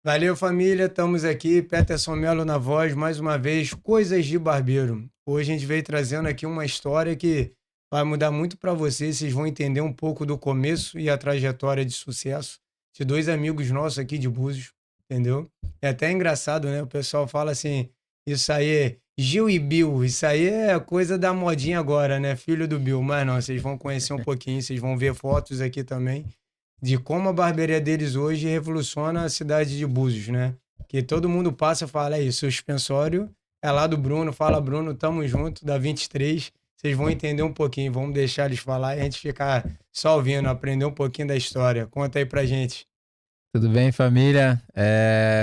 Valeu, família. Estamos aqui. Peterson Melo na voz, mais uma vez. Coisas de Barbeiro. Hoje a gente veio trazendo aqui uma história que vai mudar muito para vocês. Vocês vão entender um pouco do começo e a trajetória de sucesso de dois amigos nossos aqui de Búzios, entendeu? É até engraçado, né? O pessoal fala assim: isso aí é Gil e Bill. Isso aí é coisa da modinha agora, né? Filho do Bill. Mas não, vocês vão conhecer um pouquinho, vocês vão ver fotos aqui também de como a barbearia deles hoje revoluciona a cidade de Búzios, né? Que todo mundo passa e fala, é isso, o suspensório é lá do Bruno, fala Bruno, tamo junto, da 23, vocês vão entender um pouquinho, vamos deixar eles falar e a gente ficar só ouvindo, aprender um pouquinho da história. Conta aí pra gente. Tudo bem, família?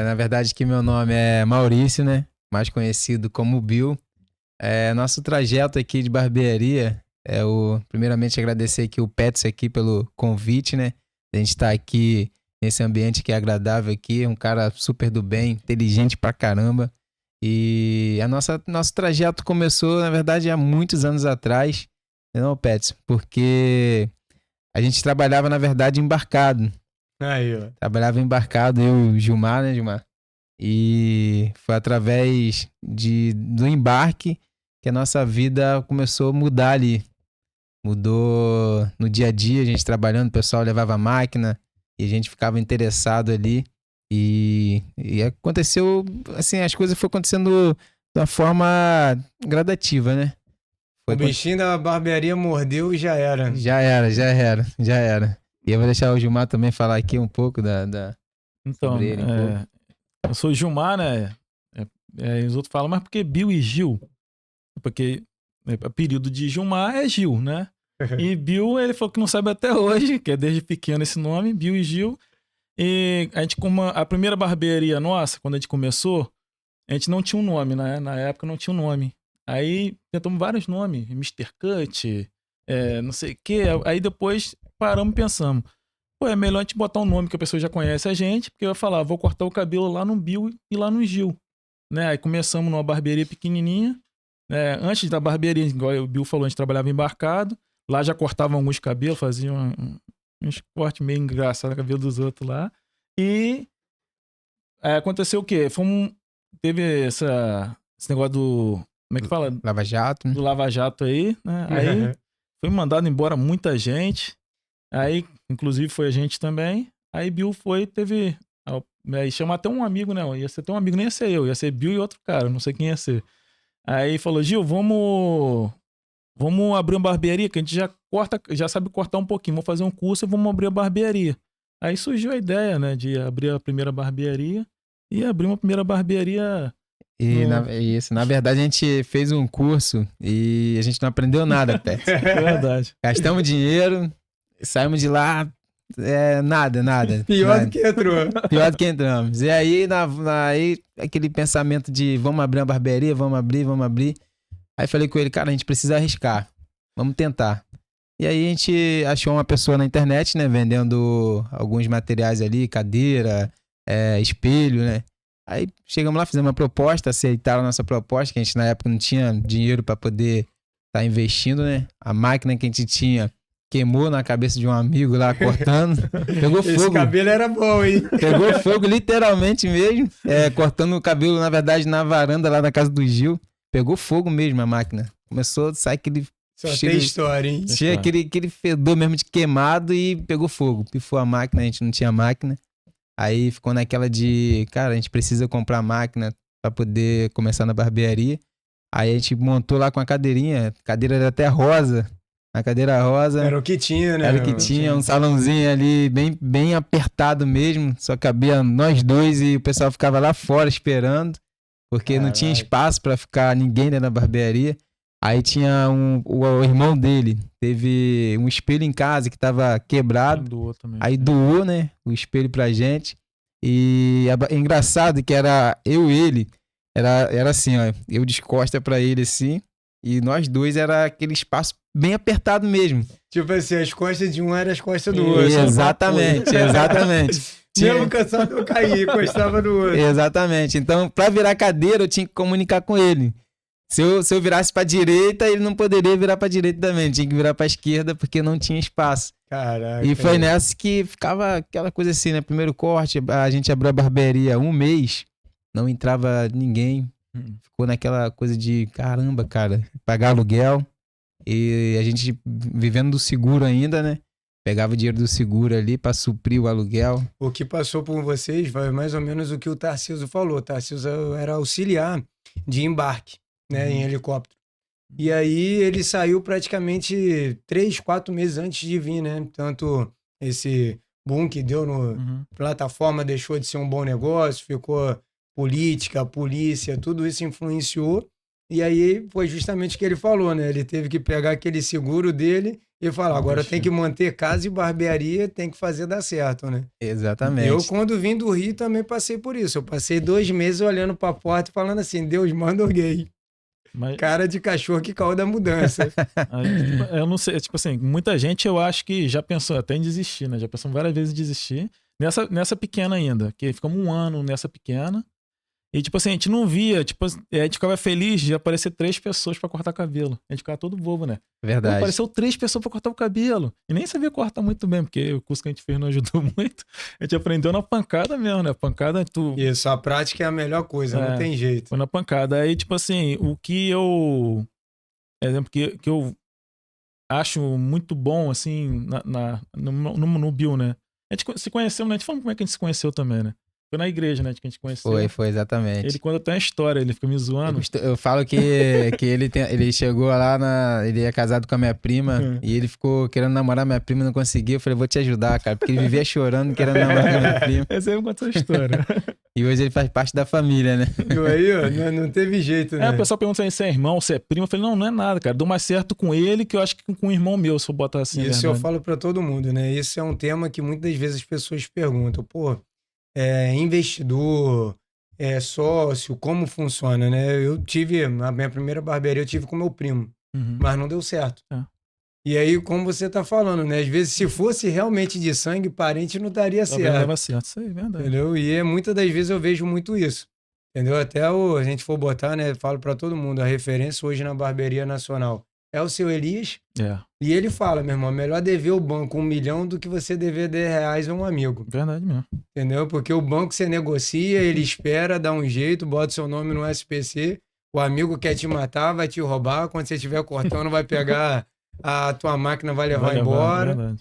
Na verdade, aqui meu nome é Maurício, né? Mais conhecido como Bill. Nosso trajeto aqui de barbearia primeiramente agradecer aqui o Pets aqui pelo convite, né? A gente tá aqui nesse ambiente que é agradável aqui, um cara super do bem, inteligente pra caramba. E nosso trajeto começou, na verdade, há muitos anos atrás, não, Pets? Porque a gente trabalhava, na verdade, embarcado. Aí, ó. Trabalhava embarcado, eu e o Gilmar, né, Gilmar? E foi através do embarque que a nossa vida começou a mudar ali. Mudou no dia a dia, a gente trabalhando, o pessoal levava máquina e a gente ficava interessado ali. E aconteceu, assim, as coisas foram acontecendo de uma forma gradativa, né? O bichinho da barbearia mordeu e já era. Já era. E eu vou deixar o Gilmar também falar aqui um pouco Então, sobre ele. eu sou o Gilmar, né? Os outros falam, mas por que Bill e Gil? Porque o apelido de Gilmar é Gil, né? E Bill, ele falou que não sabe até hoje, que é desde pequeno esse nome, Bill e Gil. E a gente, como a primeira barbearia nossa, quando a gente começou, a gente não tinha um nome, né? Na época não tinha um nome. Aí tentamos vários nomes, Mr. Cut, não sei o quê. Aí depois paramos e pensamos, pô, é melhor a gente botar um nome que a pessoa já conhece a gente, porque eu ia falar, vou cortar o cabelo lá no Bill e lá no Gil. Né? Aí começamos numa barbearia pequenininha. Antes da barbearia, igual o Bill falou, a gente trabalhava embarcado. Lá já cortavam alguns cabelos, faziam uns cortes meio engraçados no cabelo dos outros lá. E aconteceu o quê? Teve esse negócio do... Como é que fala? Lava Jato. Do Lava Jato aí, né? Aí foi mandado embora muita gente. Aí, inclusive, foi a gente também. Aí Bill teve... Aí chama até um amigo, né? Ia ser até um amigo, nem ia ser eu. Ia ser Bill e outro cara, não sei quem ia ser. Aí falou, Gil, vamos abrir uma barbearia, que a gente já sabe cortar um pouquinho. Vamos fazer um curso e vamos abrir a barbearia. Aí surgiu a ideia, né, de abrir a primeira barbearia e abrir uma primeira barbearia. Na verdade, a gente fez um curso e a gente não aprendeu nada, Pet. É verdade. Gastamos dinheiro, saímos de lá, nada. Pior do que entrou. Pior do que entramos. E aí, aí aquele pensamento de vamos abrir uma barbearia, vamos abrir. Aí falei com ele, cara, a gente precisa arriscar. Vamos tentar. E aí a gente achou uma pessoa na internet, né, vendendo alguns materiais ali, cadeira, espelho, né. Aí chegamos lá, fizemos uma proposta, aceitaram a nossa proposta, que a gente na época não tinha dinheiro para poder estar investindo, né. A máquina que a gente tinha queimou na cabeça de um amigo lá cortando. Pegou fogo. Esse cabelo era bom, hein? Pegou fogo literalmente mesmo. Cortando o cabelo, na verdade, na varanda lá da casa do Gil. Pegou fogo mesmo a máquina. Começou a sair aquele... Só tem história, hein? Tinha aquele fedor mesmo de queimado e pegou fogo. Pifou a máquina, a gente não tinha máquina. Aí ficou naquela de... Cara, a gente precisa comprar máquina pra poder começar na barbearia. Aí a gente montou lá com a cadeirinha. A cadeira era até rosa. A cadeira rosa. Era o que tinha, né? Era o que tinha, um salãozinho ali bem apertado mesmo. Só cabia nós dois e o pessoal ficava lá fora esperando. Porque não tinha espaço pra ficar ninguém dentro da barbearia. Aí tinha o irmão dele. Teve um espelho em casa que tava quebrado. Doou também. Aí doou, né? O espelho pra gente. E é engraçado que era eu e ele. Era assim, ó. Eu de costa pra ele assim. E nós dois era aquele espaço bem apertado mesmo. Tipo assim, as costas de um eram as costas do outro. Exatamente. Mesmo cansado eu caí, encostava no outro. Exatamente. Então, pra virar cadeira, eu tinha que comunicar com ele. Se eu virasse pra direita, ele não poderia virar pra direita também. Tinha que virar pra esquerda porque não tinha espaço. Caraca. E foi nessa que ficava aquela coisa assim, né? Primeiro corte, a gente abriu a barbearia 1 mês, não entrava ninguém. Ficou naquela coisa de, caramba, cara, pagar aluguel. E a gente vivendo do seguro ainda, né? Pegava o dinheiro do seguro ali pra suprir o aluguel. O que passou por vocês foi mais ou menos o que o Tarcísio falou. O Tarcísio era auxiliar de embarque, né, em helicóptero. E aí ele saiu praticamente 3, 4 meses antes de vir, né? Tanto esse boom que deu no plataforma deixou de ser um bom negócio, ficou política, polícia, tudo isso influenciou. E aí foi justamente o que ele falou, né? Ele teve que pegar aquele seguro dele e falar, agora tem que manter casa e barbearia, tem que fazer dar certo, né? Exatamente. Eu, quando vim do Rio, também passei por isso. Eu passei 2 meses olhando pra porta e falando assim, Deus manda alguém. Cara de cachorro que caiu da mudança. Eu não sei, tipo assim, muita gente eu acho que já pensou até em desistir, né? Já pensou várias vezes em desistir. Nessa pequena ainda, que ficamos 1 ano nessa pequena. E, tipo assim, a gente não via, tipo, a gente ficava feliz de aparecer 3 pessoas pra cortar cabelo. A gente ficava todo bobo, né? Verdade. Apareceu 3 pessoas pra cortar o cabelo. E nem sabia cortar muito bem, porque o curso que a gente fez não ajudou muito. A gente aprendeu na pancada mesmo, né? A pancada, Isso, a prática é a melhor coisa, não tem jeito. Foi na pancada. Aí, tipo assim, o que eu... Exemplo, que eu acho muito bom, assim, no Bill, né? A gente se conheceu, né? A gente falou como é que a gente se conheceu também, né? Foi na igreja, né, que a gente conheceu. Foi exatamente. Ele conta até uma história, ele fica me zoando. Eu falo que ele chegou lá, ele é casado com a minha prima e ele ficou querendo namorar minha prima e não conseguiu. Eu falei, vou te ajudar, cara, porque ele vivia chorando querendo namorar minha prima. Essa aí eu conto essa história. E hoje ele faz parte da família, né? E aí, ó, não teve jeito, né? O pessoal pergunta se é irmão, se é primo. Eu falei, não é nada, cara. Dou mais certo com ele que eu acho que com um irmão meu, se eu botar assim. Isso eu falo pra todo mundo, né? Isso é um tema que muitas vezes as pessoas perguntam, pô, investidor, sócio, como funciona, né? Eu tive, a minha primeira barbearia eu tive com meu primo, mas não deu certo. E aí, como você tá falando, né? Às vezes, se fosse realmente de sangue, parente não daria certo. Não dava certo, isso aí é verdade. Entendeu? E muitas das vezes eu vejo muito isso. Entendeu? Até a gente for botar, né? Falo pra todo mundo, a referência hoje na barbearia nacional é o seu Elias. E ele fala, meu irmão, melhor dever o banco 1 milhão do que você dever R$10 a um amigo. Verdade mesmo. Entendeu? Porque o banco você negocia, ele espera, dá um jeito, bota seu nome no SPC, o amigo quer te matar, vai te roubar, quando você estiver cortando vai pegar a tua máquina, vai levar embora.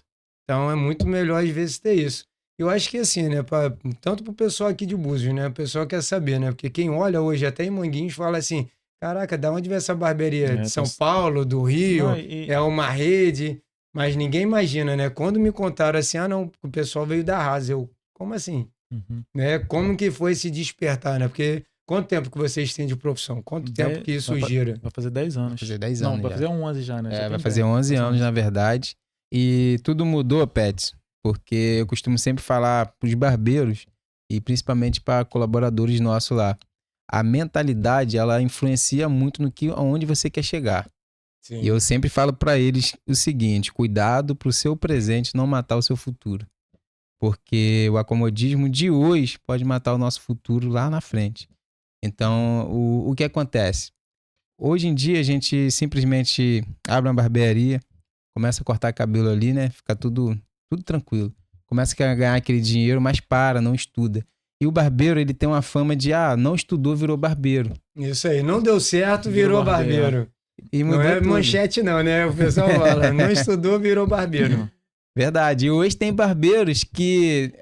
Então é muito melhor às vezes ter isso. Eu acho que assim, né, tanto pro pessoal aqui de Búzios, né, o pessoal quer saber, né, porque quem olha hoje até em Manguinhos fala assim, caraca, da onde vem essa barbearia? De São Paulo, do Rio, é uma rede, mas ninguém imagina, né, quando me contaram assim, não, o pessoal veio da Rasa, eu, como assim? Né, como que foi se despertar, né, porque quanto tempo que vocês têm de profissão? Quanto tempo que isso gira? Vai fazer 10 anos. Vai fazer 10 anos. Não, vai fazer 11 já, né? Vai fazer 11 anos, na verdade. E tudo mudou, Pets, porque eu costumo sempre falar para os barbeiros e principalmente para colaboradores nossos lá. A mentalidade, ela influencia muito aonde você quer chegar. Sim. E eu sempre falo para eles o seguinte, cuidado para o seu presente não matar o seu futuro. Porque o acomodismo de hoje pode matar o nosso futuro lá na frente. Então, o que acontece? Hoje em dia, a gente simplesmente abre uma barbearia, começa a cortar cabelo ali, né? Fica tudo tranquilo. Começa a ganhar aquele dinheiro, mas não estuda. E o barbeiro, ele tem uma fama de, não estudou, virou barbeiro. Isso aí, não deu certo, virou barbeiro. E não é tudo. Manchete não, né? O pessoal fala, não estudou, virou barbeiro. Verdade. E hoje tem barbeiros que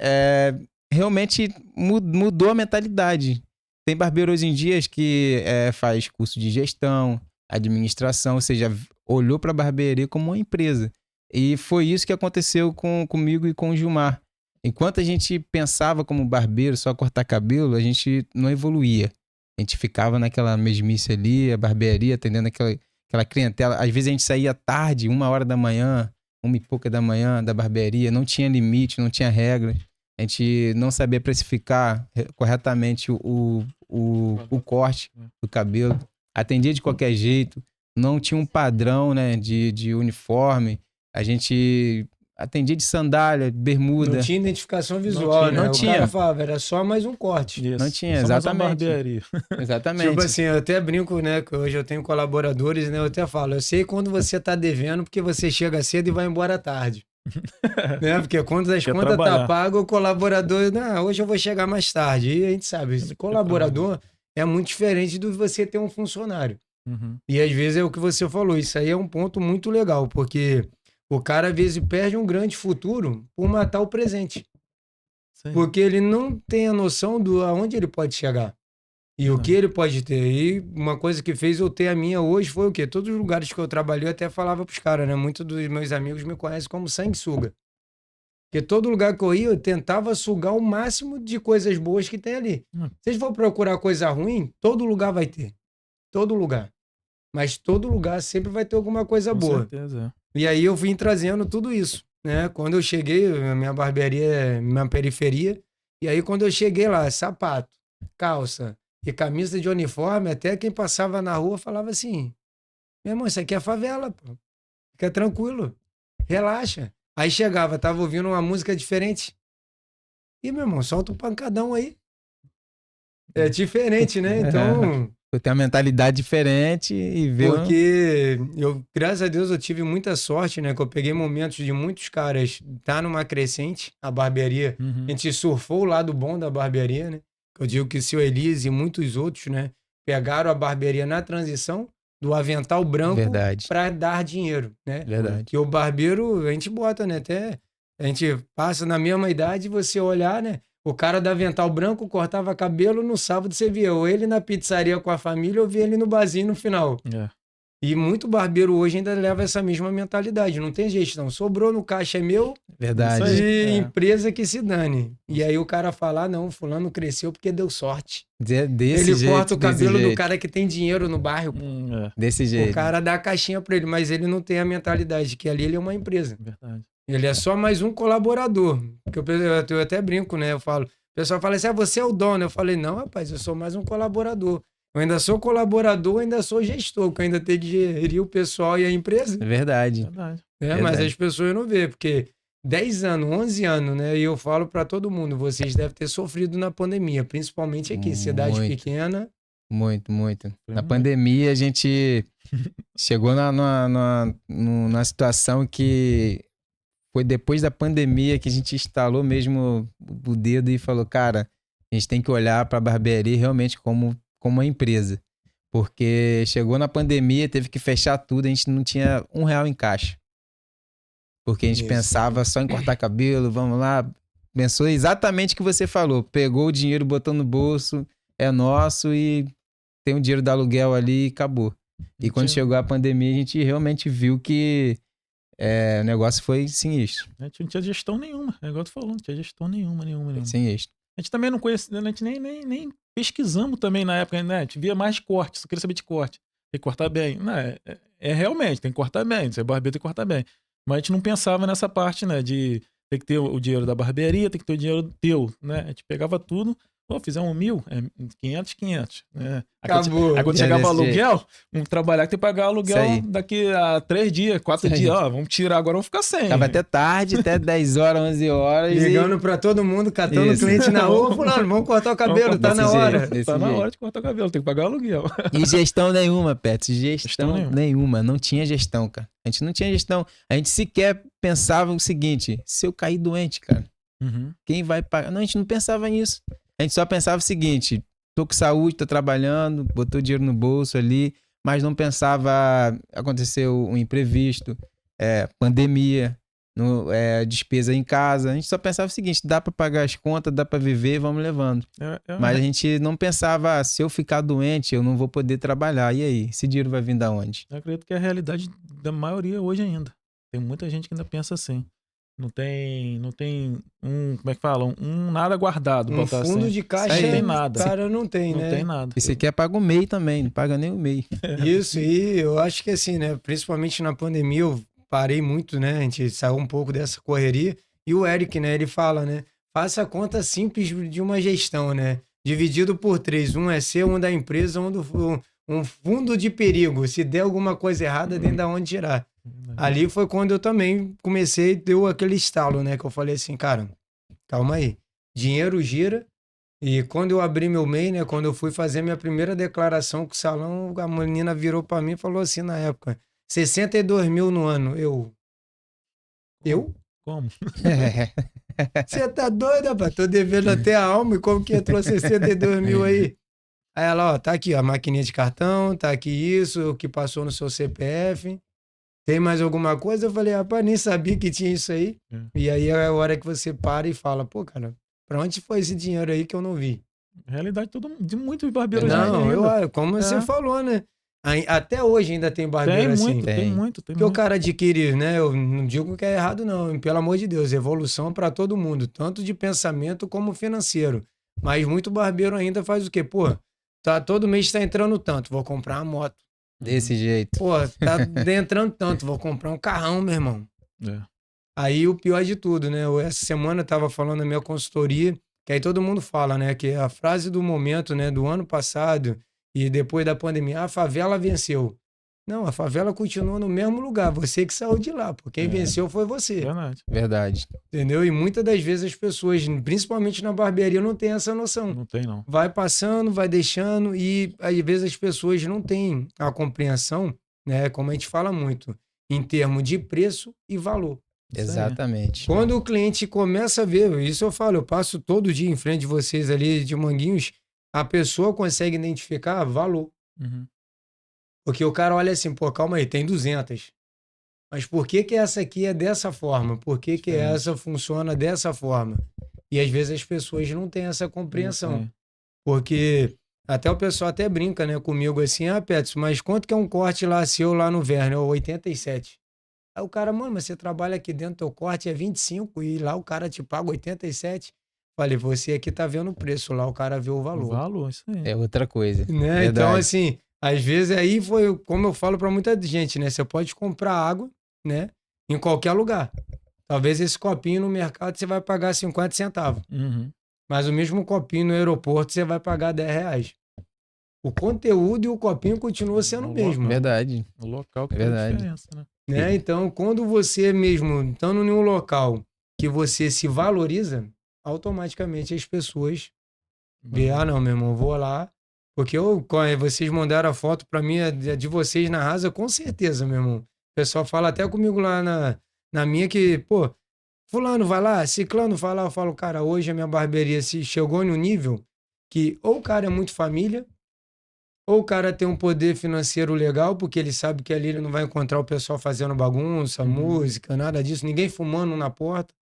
realmente mudou a mentalidade. Tem barbeiro hoje em dia que faz curso de gestão, administração, ou seja, olhou para a barbearia como uma empresa. E foi isso que aconteceu comigo e com o Gilmar. Enquanto a gente pensava como barbeiro, só cortar cabelo, a gente não evoluía. A gente ficava naquela mesmice ali, a barbearia, atendendo aquela clientela. Às vezes a gente saía tarde, 1h da manhã, 1h e pouca da manhã da barbearia, não tinha limite, não tinha regra. A gente não sabia precificar corretamente o corte do cabelo. Atendia de qualquer jeito, não tinha um padrão, né, de uniforme. A gente atendia de sandália, bermuda. Não tinha identificação visual, né? não O tinha. cara falava, era só mais um corte. Isso. Não tinha, Só mais uma exatamente. barbearia. Exatamente. Tipo assim, eu até brinco, né? Que hoje eu tenho colaboradores, né? Eu até falo, eu sei quando você tá devendo, porque você chega cedo e vai embora tarde. Né? Porque quando as Quer contas tá é trabalhar. pagas, o colaborador, não, hoje eu vou chegar mais tarde. E a gente sabe, esse colaborador é muito diferente do que você ter um funcionário. Uhum. E às vezes é o que você falou, isso aí é um ponto muito legal, porque o cara às vezes perde um grande futuro por matar o presente. Sim. Porque ele não tem a noção do aonde ele pode chegar. E o que ele pode ter. E uma coisa que fez eu ter a minha hoje foi o quê? Todos os lugares que eu trabalhei, eu até falava pros caras, né? Muitos dos meus amigos me conhecem como sanguessuga. Porque todo lugar que eu ia, eu tentava sugar o máximo de coisas boas que tem ali. Se vocês for procurar coisa ruim, todo lugar vai ter. Todo lugar. Mas todo lugar sempre vai ter alguma coisa Com boa. certeza, E aí eu vim trazendo tudo isso, né? Quando eu cheguei, a minha barbearia é minha periferia. E aí quando eu cheguei lá, sapato, calça e camisa de uniforme, até quem passava na rua falava assim, meu irmão, isso aqui é favela, pô. Fica tranquilo, relaxa. Aí chegava, tava ouvindo uma música diferente. E, meu irmão, solta um pancadão aí. É diferente, né? Então... Eu tenho uma mentalidade diferente e ver. Porque eu, graças a Deus, eu tive muita sorte, né? Que eu peguei momentos de muitos caras tá numa crescente, a barbearia. Uhum. A gente surfou o lado bom da barbearia, né? Eu digo que o seu Elias e muitos outros, né? Pegaram a barbearia na transição do avental branco Verdade. para dar dinheiro, né? Verdade. Que o barbeiro, a gente bota, né? Até a gente passa na mesma idade, você olhar, né? O cara do avental branco cortava cabelo no sábado, você via ou ele na pizzaria com a família ou via ele no barzinho no final. É. E muito barbeiro hoje ainda leva essa mesma mentalidade. Não tem gestão. Sobrou no caixa é meu, Verdade. Isso aí. de empresa que se dane. E aí o cara fala, não, fulano cresceu porque deu sorte. Desse Ele jeito, corta o desse cabelo do jeito. cara que tem dinheiro no bairro. É, Desse O jeito. cara dá a caixinha pra ele, mas ele não tem a mentalidade que ali ele é uma empresa. verdade. Ele é só mais um colaborador. Porque eu até brinco, né? Eu falo, o pessoal fala assim, você é o dono. Eu falei, não, rapaz, eu sou mais um colaborador. Eu ainda sou colaborador, ainda sou gestor, porque eu ainda tenho que gerir o pessoal e a empresa. Verdade. Verdade. Né? Mas as pessoas não vê, porque 10 anos, 11 anos, né? E eu falo para todo mundo, vocês devem ter sofrido na pandemia, principalmente aqui, cidade Muito. pequena. Muito, muito. Na muito. pandemia, a gente chegou numa situação que foi depois da pandemia que a gente instalou mesmo o dedo e falou, cara, a gente tem que olhar para a barbearia realmente como uma empresa. Porque chegou na pandemia, teve que fechar tudo, a gente não tinha R$1 em caixa. Porque a gente Isso. pensava só em cortar cabelo, vamos lá. Pensou exatamente o que você falou. Pegou o dinheiro, botou no bolso, é nosso e tem o dinheiro do aluguel ali e acabou. E quando chegou a pandemia, a gente realmente viu que o negócio foi sinistro. A gente não tinha gestão nenhuma. É igual tu falou, não tinha gestão nenhuma. Sinistro. A gente também não conhecia, a gente nem pesquisamos também na época, né? A gente via mais corte, só queria saber de corte. Tem que cortar bem. Não, realmente, tem que cortar bem. Você é barbeiro, tem que cortar bem. Mas a gente não pensava nessa parte, né? De ter que ter o dinheiro da barbearia, tem que ter o dinheiro teu, né? A gente pegava tudo, fizemos 1.000, 500, né? Acabou. Aí quando chegava o aluguel, vamos trabalhar que tem que pagar o Isso aluguel aí. daqui a 3 dias, 4 Isso aí. dias. Ó, vamos tirar agora, vamos ficar sem. Tava até tarde, até 10 horas, 11 horas. Ligando pra todo mundo, catando Isso. cliente na rua, falando, vamos cortar o cabelo, tá desse na hora. jeito. Desse Tá na jeito. hora de cortar o cabelo, tem que pagar o aluguel. E gestão nenhuma, Pet. Gestão Gestão nenhuma. Não tinha gestão, cara. A gente não tinha gestão. A gente sequer pensava o seguinte: se eu cair doente, cara, Uhum. quem vai pagar? Não, a gente não pensava nisso. A gente só pensava o seguinte: tô com saúde, tô trabalhando, botou dinheiro no bolso ali, mas não pensava, aconteceu um imprevisto, pandemia, despesa em casa. A gente só pensava o seguinte: dá pra pagar as contas, dá pra viver, vamos levando. Mas a gente não pensava, se eu ficar doente, eu não vou poder trabalhar. E aí? Esse dinheiro vai vir da onde? Eu acredito que é a realidade da maioria hoje ainda. Tem muita gente que ainda pensa assim. Não tem como é que fala? Nada guardado. Um botar fundo assim. de caixa, Não tem nada. o cara não tem, Não né? tem nada. E você quer pagar o MEI também, não paga nem o MEI. Isso, e eu acho que assim, né? Principalmente na pandemia, eu parei muito, né? A gente saiu um pouco dessa correria. E o Eric, né? Ele fala, né? Faça a conta simples de uma gestão, né? Dividido por 3. Um é seu, um da empresa, um fundo de perigo. Se der alguma coisa errada, tem da onde tirar. Ali foi quando eu também comecei, deu aquele estalo, né? Que eu falei assim, cara, calma aí. Dinheiro gira. E quando eu abri meu MEI, né? Quando eu fui fazer minha primeira declaração com o salão, a menina virou pra mim e falou assim na época, 62 mil no ano. Eu? Como? Você tá doido, rapaz? Tô devendo até a alma. E como que entrou 62 mil aí? Aí ela, ó, tá aqui ó, a maquininha de cartão, tá aqui isso, o que passou no seu CPF. Tem mais alguma coisa? Eu falei, rapaz, nem sabia que tinha isso aí. E aí é a hora que você para e fala, pô, cara, pra onde foi esse dinheiro aí que eu não vi? Realidade de muitos barbeiros Não, ainda. como você falou, né? Até hoje ainda tem barbeiro Tem assim. muito, tem muito. Porque o cara adquire, né? Eu não digo que é errado, não. Pelo amor de Deus, evolução para todo mundo, tanto de pensamento como financeiro. Mas muito barbeiro ainda faz o quê? Pô, tá, todo mês tá entrando tanto, vou comprar uma moto. Desse jeito. Pô, tá entrando tanto, vou comprar um carrão, meu irmão. É. Aí o pior de tudo, né? Essa semana eu tava falando na minha consultoria, que aí todo mundo fala, né? Que a frase do momento, né? Do ano passado e depois da pandemia, a favela venceu. Não, a favela continua no mesmo lugar, você que saiu de lá, porque quem venceu foi você. Verdade. Verdade. Entendeu? E muitas das vezes as pessoas, principalmente na barbearia, não têm essa noção. Não tem, não. Vai passando, vai deixando, e às vezes as pessoas não têm a compreensão, né? Como a gente fala muito, em termos de preço e valor. Exatamente. Quando o cliente começa a ver, isso eu falo, eu passo todo dia em frente de vocês ali de Manguinhos, a pessoa consegue identificar valor. Uhum. Porque o cara olha assim, pô, calma aí, tem 200. Mas por que que essa aqui é dessa forma? Por que que essa funciona dessa forma? E às vezes as pessoas não têm essa compreensão. Porque até o pessoal até brinca, né, comigo assim, Petson, mas quanto que é um corte lá seu lá no Verne? É 87. Aí o cara, mano, mas você trabalha aqui dentro, teu corte é 25 e lá o cara te paga 87. Falei, você aqui tá vendo o preço, lá o cara vê o O valor. valor, isso aí. É outra coisa. Né? Então, assim, às vezes aí foi, como eu falo pra muita gente, né? Você pode comprar água, né? Em qualquer lugar. Talvez esse copinho no mercado você vai pagar 50 centavos. Uhum. Mas o mesmo copinho no aeroporto você vai pagar 10 reais. O conteúdo e o copinho continuam sendo o mesmo. Verdade. O local que Verdade. faz diferença, né? Né? Então, quando você mesmo estando em um local que você se valoriza, automaticamente as pessoas veem, ah, não, meu irmão, vou lá. Porque vocês mandaram a foto pra mim, a de vocês na Rasa, com certeza, meu irmão. O pessoal fala até comigo lá na minha que, pô, fulano vai lá, ciclano vai lá. Eu falo, cara, hoje a minha barbearia se chegou em um nível que ou o cara é muito família, ou o cara tem um poder financeiro legal, porque ele sabe que ali ele não vai encontrar o pessoal fazendo bagunça, música, nada disso, ninguém fumando na porta,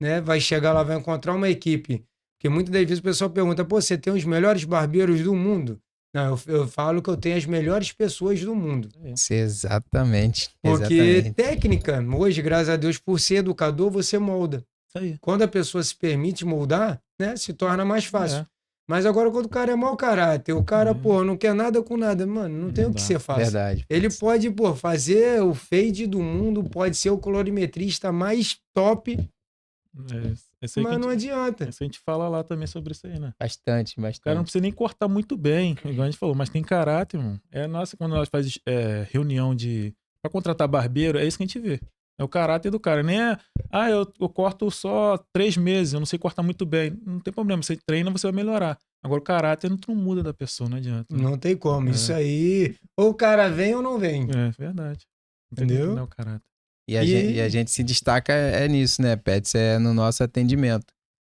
né? Vai chegar lá, vai encontrar uma equipe. Porque muitas das vezes o pessoal pergunta, pô, você tem os melhores barbeiros do mundo? Não, eu falo que eu tenho as melhores pessoas do mundo. Exatamente. Porque Exatamente. técnica, hoje, graças a Deus, por ser educador, você molda. Isso aí. Quando a pessoa se permite moldar, né, se torna mais fácil. Mas agora, quando o cara é mau caráter, o cara, pô, não quer nada com nada, mano, não tem o que você faça. Verdade. Ele pode, pô, fazer o fade do mundo, pode ser o colorimetrista mais top, mas não adianta. Isso a gente fala lá também sobre isso aí, né? Bastante, O cara não bastante. precisa nem cortar muito bem, igual a gente falou, mas tem caráter, irmão. Quando nós faz reunião pra contratar barbeiro, é isso que a gente vê. É o caráter do cara. Nem eu corto só 3 meses, eu não sei cortar muito bem. Não tem problema, você treina, você vai melhorar. Agora o caráter não muda da pessoa, não adianta. Né? Não tem como. Isso aí, ou o cara vem ou não vem. É verdade. Não tem Entendeu? como mudar o caráter. E a gente se destaca nisso, né, Pets? É no nosso atendimento.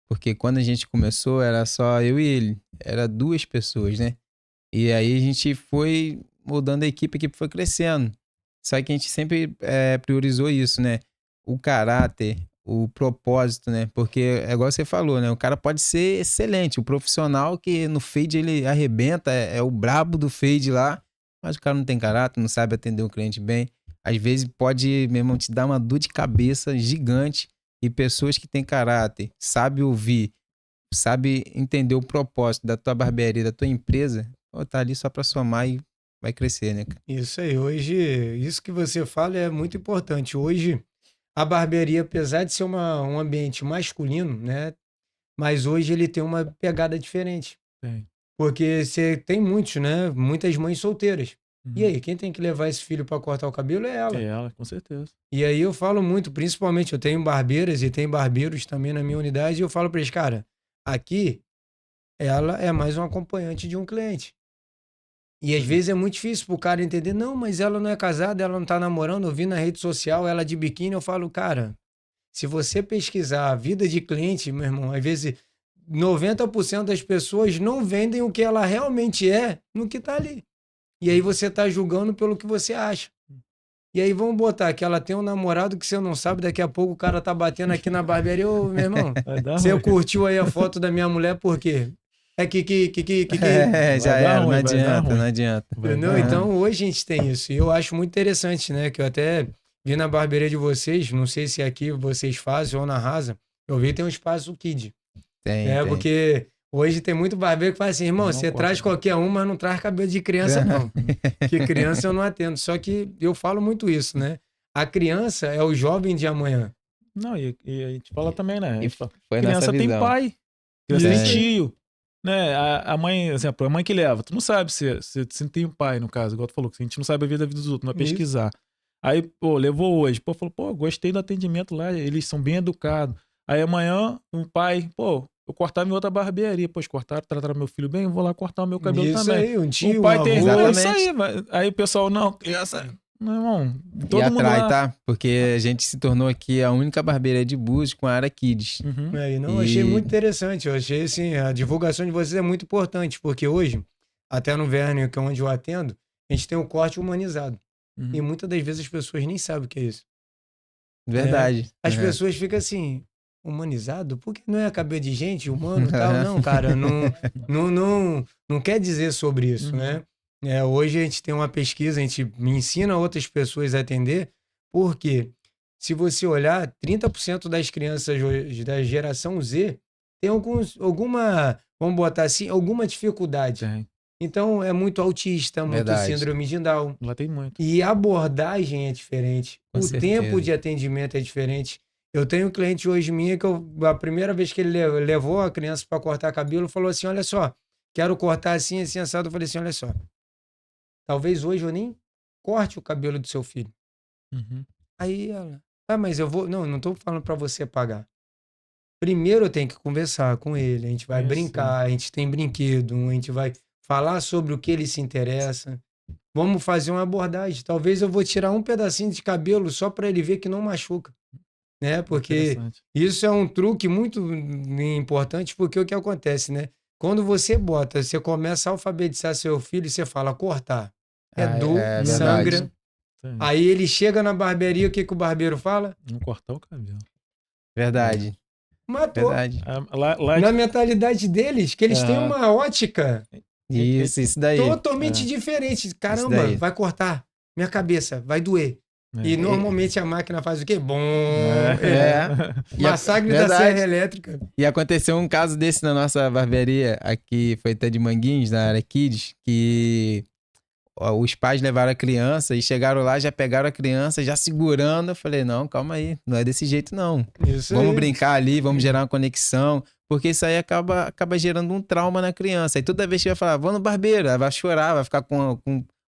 Porque quando a gente começou, era só eu e ele. Era 2 pessoas, né? E aí a gente foi mudando a equipe foi crescendo. Só que a gente sempre priorizou isso, né? O caráter, o propósito, né? Porque é igual você falou, né? O cara pode ser excelente, o profissional que no fade ele arrebenta, é o brabo do fade lá, mas o cara não tem caráter, não sabe atender o cliente bem. Às vezes pode, meu irmão, te dar uma dor de cabeça gigante. E pessoas que têm caráter, sabe ouvir, sabe entender o propósito da tua barbearia, da tua empresa, tá ali só para somar e vai crescer, né? Isso aí. Hoje, isso que você fala é muito importante. Hoje, a barbearia, apesar de ser um ambiente masculino, né? Mas hoje ele tem uma pegada diferente. Tem. Porque você tem muitos, né? Muitas mães solteiras. E aí, quem tem que levar esse filho para cortar o cabelo é ela. É ela, com certeza. E aí eu falo muito, principalmente eu tenho barbeiras e tem barbeiros também na minha unidade, e eu falo para eles, cara, aqui ela é mais um acompanhante de um cliente. E às vezes é muito difícil pro cara entender, não, mas ela não é casada, ela não tá namorando, eu vi na rede social ela de biquíni, eu falo, cara, se você pesquisar a vida de cliente, meu irmão, às vezes 90% das pessoas não vendem o que ela realmente é no que tá ali. E aí você tá julgando pelo que você acha. E aí vamos botar que ela tem um namorado que você não sabe, daqui a pouco o cara tá batendo aqui na barbearia, ô, meu irmão, Vai dar você ruim. curtiu aí a foto da minha mulher por quê? É que. Já Vai dar era, ruim, não vai dar adianta, ruim. não adianta. Vai Entendeu? dar ruim. Então hoje a gente tem isso. E eu acho muito interessante, né? Que eu até vi na barbearia de vocês, não sei se aqui vocês fazem ou na Rasa, eu vi tem um espaço Kid. Tem. Porque hoje tem muito barbeiro que fala assim, irmão, Não você corta. traz qualquer um, mas não traz cabelo de criança, não. Que criança eu não atendo. Só que eu falo muito isso, né? A criança é o jovem de amanhã. Não, e a gente fala também, né? A E gente fala, foi nossa criança tem visão. pai, criança tem Tem. tio. Né? A mãe, exemplo, a mãe que leva, tu não sabe se tem um pai, no caso, igual tu falou, que a gente não sabe a vida dos outros, não vai Isso. pesquisar. Aí, pô, levou hoje, pô, falou, pô, gostei do atendimento lá, eles são bem educados. Aí amanhã, um pai, pô, eu cortar minha outra barbearia, pô, cortaram, trataram meu filho bem, eu vou lá cortar o meu cabelo Isso também. aí, um tio, O pai um tem avô. é isso aí, aí o pessoal, não, criança, meu irmão, todo E mundo atrai, lá. tá? Porque a gente se tornou aqui a única barbearia de Búzios com a área Kids. Uhum. Não, eu achei muito interessante. Eu achei assim, a divulgação de vocês é muito importante, porque hoje, até no Verne, que é onde eu atendo, a gente tem um corte humanizado. Uhum. E muitas das vezes as pessoas nem sabem o que é isso. Verdade. As É. pessoas ficam assim, humanizado? Porque não é cabelo de gente, humano e tal. Não, cara, não quer dizer sobre isso, Uhum. né? Hoje a gente tem uma pesquisa, a gente ensina outras pessoas a atender, porque se você olhar, 30% das crianças hoje, da geração Z tem alguma, vamos botar assim, alguma dificuldade. Tem. Então é muito autista, muito Verdade. síndrome de Down. Lá tem muito. E a abordagem é diferente. Com O certeza. tempo de atendimento é diferente. Eu tenho um cliente hoje minha que a primeira vez que ele levou a criança para cortar cabelo, falou assim: olha só, quero cortar assim, assim, assado. Eu falei assim: olha só, talvez hoje eu nem corte o cabelo do seu filho. Uhum. Aí ela, mas eu vou. Não, não estou falando para você pagar. Primeiro eu tenho que conversar com ele, a gente vai Conhecer. brincar, a gente tem brinquedo, a gente vai falar sobre o que ele se interessa. Vamos fazer uma abordagem. Talvez eu vou tirar um pedacinho de cabelo só para ele ver que não machuca, né? Porque Interessante. isso é um truque muito importante, porque o que acontece, né? Quando você começa a alfabetizar seu filho e você fala cortar, dor, É verdade. sangra. Sim. Aí ele chega na barbearia, o que o barbeiro fala? Não cortar o cabelo. Verdade. Matou. Verdade. Lá Na mentalidade deles, que eles têm Aham. uma ótica Isso daí. totalmente diferente. Caramba, daí. vai cortar minha cabeça, vai doer. E normalmente a máquina faz o quê? Bom, massacre da Verdade. serra elétrica. E aconteceu um caso desse na nossa barbearia, aqui foi até de Manguinhos, na área Kids, que os pais levaram a criança e chegaram lá, já pegaram a criança, já segurando. Eu falei, não, calma aí, não é desse jeito não. Isso Vamos aí. brincar ali, vamos gerar uma conexão, porque isso aí acaba gerando um trauma na criança. E toda vez que vai falar, vou no barbeiro, ela vai chorar, vai ficar com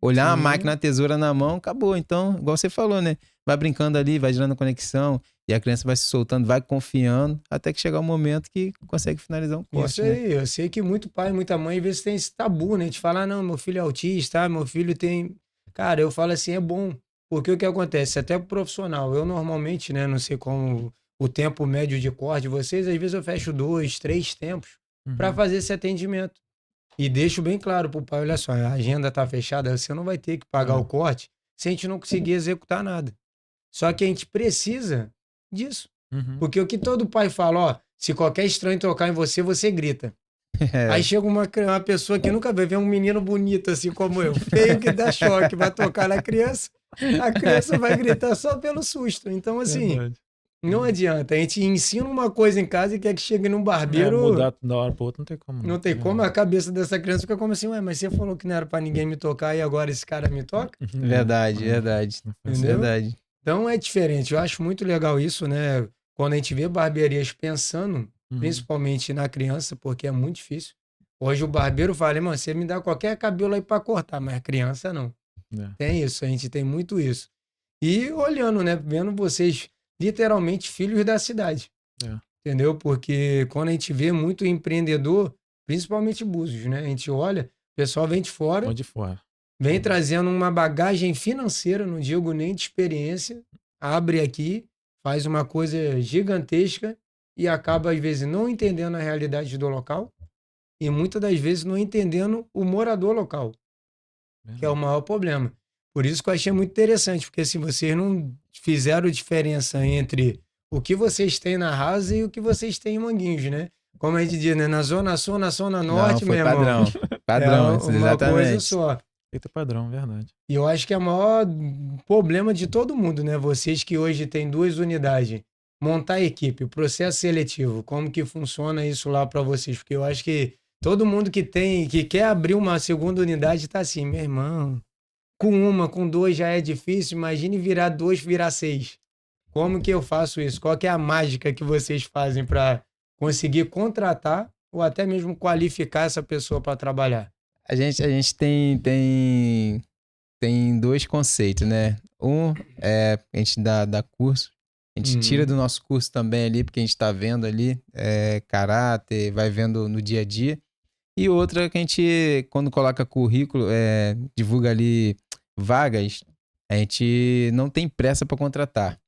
olhar a Sim. máquina, a tesoura na mão, acabou. Então, igual você falou, né? Vai brincando ali, vai gerando conexão, e a criança vai se soltando, vai confiando, até que chegar o momento que consegue finalizar um corte, Isso né? aí, eu sei que muito pai, muita mãe, às vezes tem esse tabu, né? De falar, não, meu filho é autista, meu filho tem... Cara, eu falo assim, é bom. Porque o que acontece? Até pro profissional, eu normalmente, né, não sei como o tempo médio de corte de vocês, às vezes eu fecho 2, 3 tempos para fazer esse atendimento. E deixo bem claro pro pai, olha só, a agenda tá fechada, você não vai ter que pagar o corte se a gente não conseguir executar nada. Só que a gente precisa disso. Uhum. Porque o que todo pai fala, ó, se qualquer estranho tocar em você, você grita. Aí chega uma pessoa que nunca vê um menino bonito assim como eu, feio que dá choque, vai tocar na criança, a criança vai gritar só pelo susto. Então, assim, Verdade. não adianta. A gente ensina uma coisa em casa e quer que chegue num barbeiro. Mudar da hora pro outro não tem como. Não tem como, a cabeça dessa criança fica como assim, ué, mas você falou que não era pra ninguém me tocar e agora esse cara me toca? Verdade. Entendeu? Verdade. Então é diferente. Eu acho muito legal isso, né? Quando a gente vê barbearias pensando, principalmente na criança, porque é muito difícil. Hoje o barbeiro fala, mano, você me dá qualquer cabelo aí pra cortar, mas a criança não. Tem isso, a gente tem muito isso. E olhando, né? Vendo vocês literalmente filhos da cidade. Entendeu? Porque quando a gente vê muito empreendedor, principalmente Búzios, né? A gente olha, o pessoal vem de fora, vem trazendo uma bagagem financeira, não digo nem de experiência, abre aqui, faz uma coisa gigantesca e acaba, às vezes, não entendendo a realidade do local e muitas das vezes não entendendo o morador local, que é o maior problema. Por isso que eu achei muito interessante, porque assim, vocês não fizeram diferença entre o que vocês têm na Rasa e o que vocês têm em Manguinhos, né? Como a gente diz, né? Na Zona Sul, na Zona Norte, Não, foi meu padrão. irmão. Padrão, É isso, uma exatamente. coisa só. Feito padrão, verdade. E eu acho que é o maior problema de todo mundo, né? Vocês que hoje têm 2 unidades, montar a equipe, o processo seletivo, como que funciona isso lá para vocês? Porque eu acho que todo mundo que quer abrir uma segunda unidade tá assim, meu irmão, com 2 já é difícil, imagine virar 2, virar 6. Como que eu faço isso? Qual que é a mágica que vocês fazem para conseguir contratar ou até mesmo qualificar essa pessoa para trabalhar? A gente tem 2 conceitos, né? Um é a gente dá curso, a gente tira do nosso curso também ali, porque a gente tá vendo ali caráter, vai vendo no dia a dia. E outra é que a gente, quando coloca currículo, divulga ali vagas, a gente não tem pressa para contratar.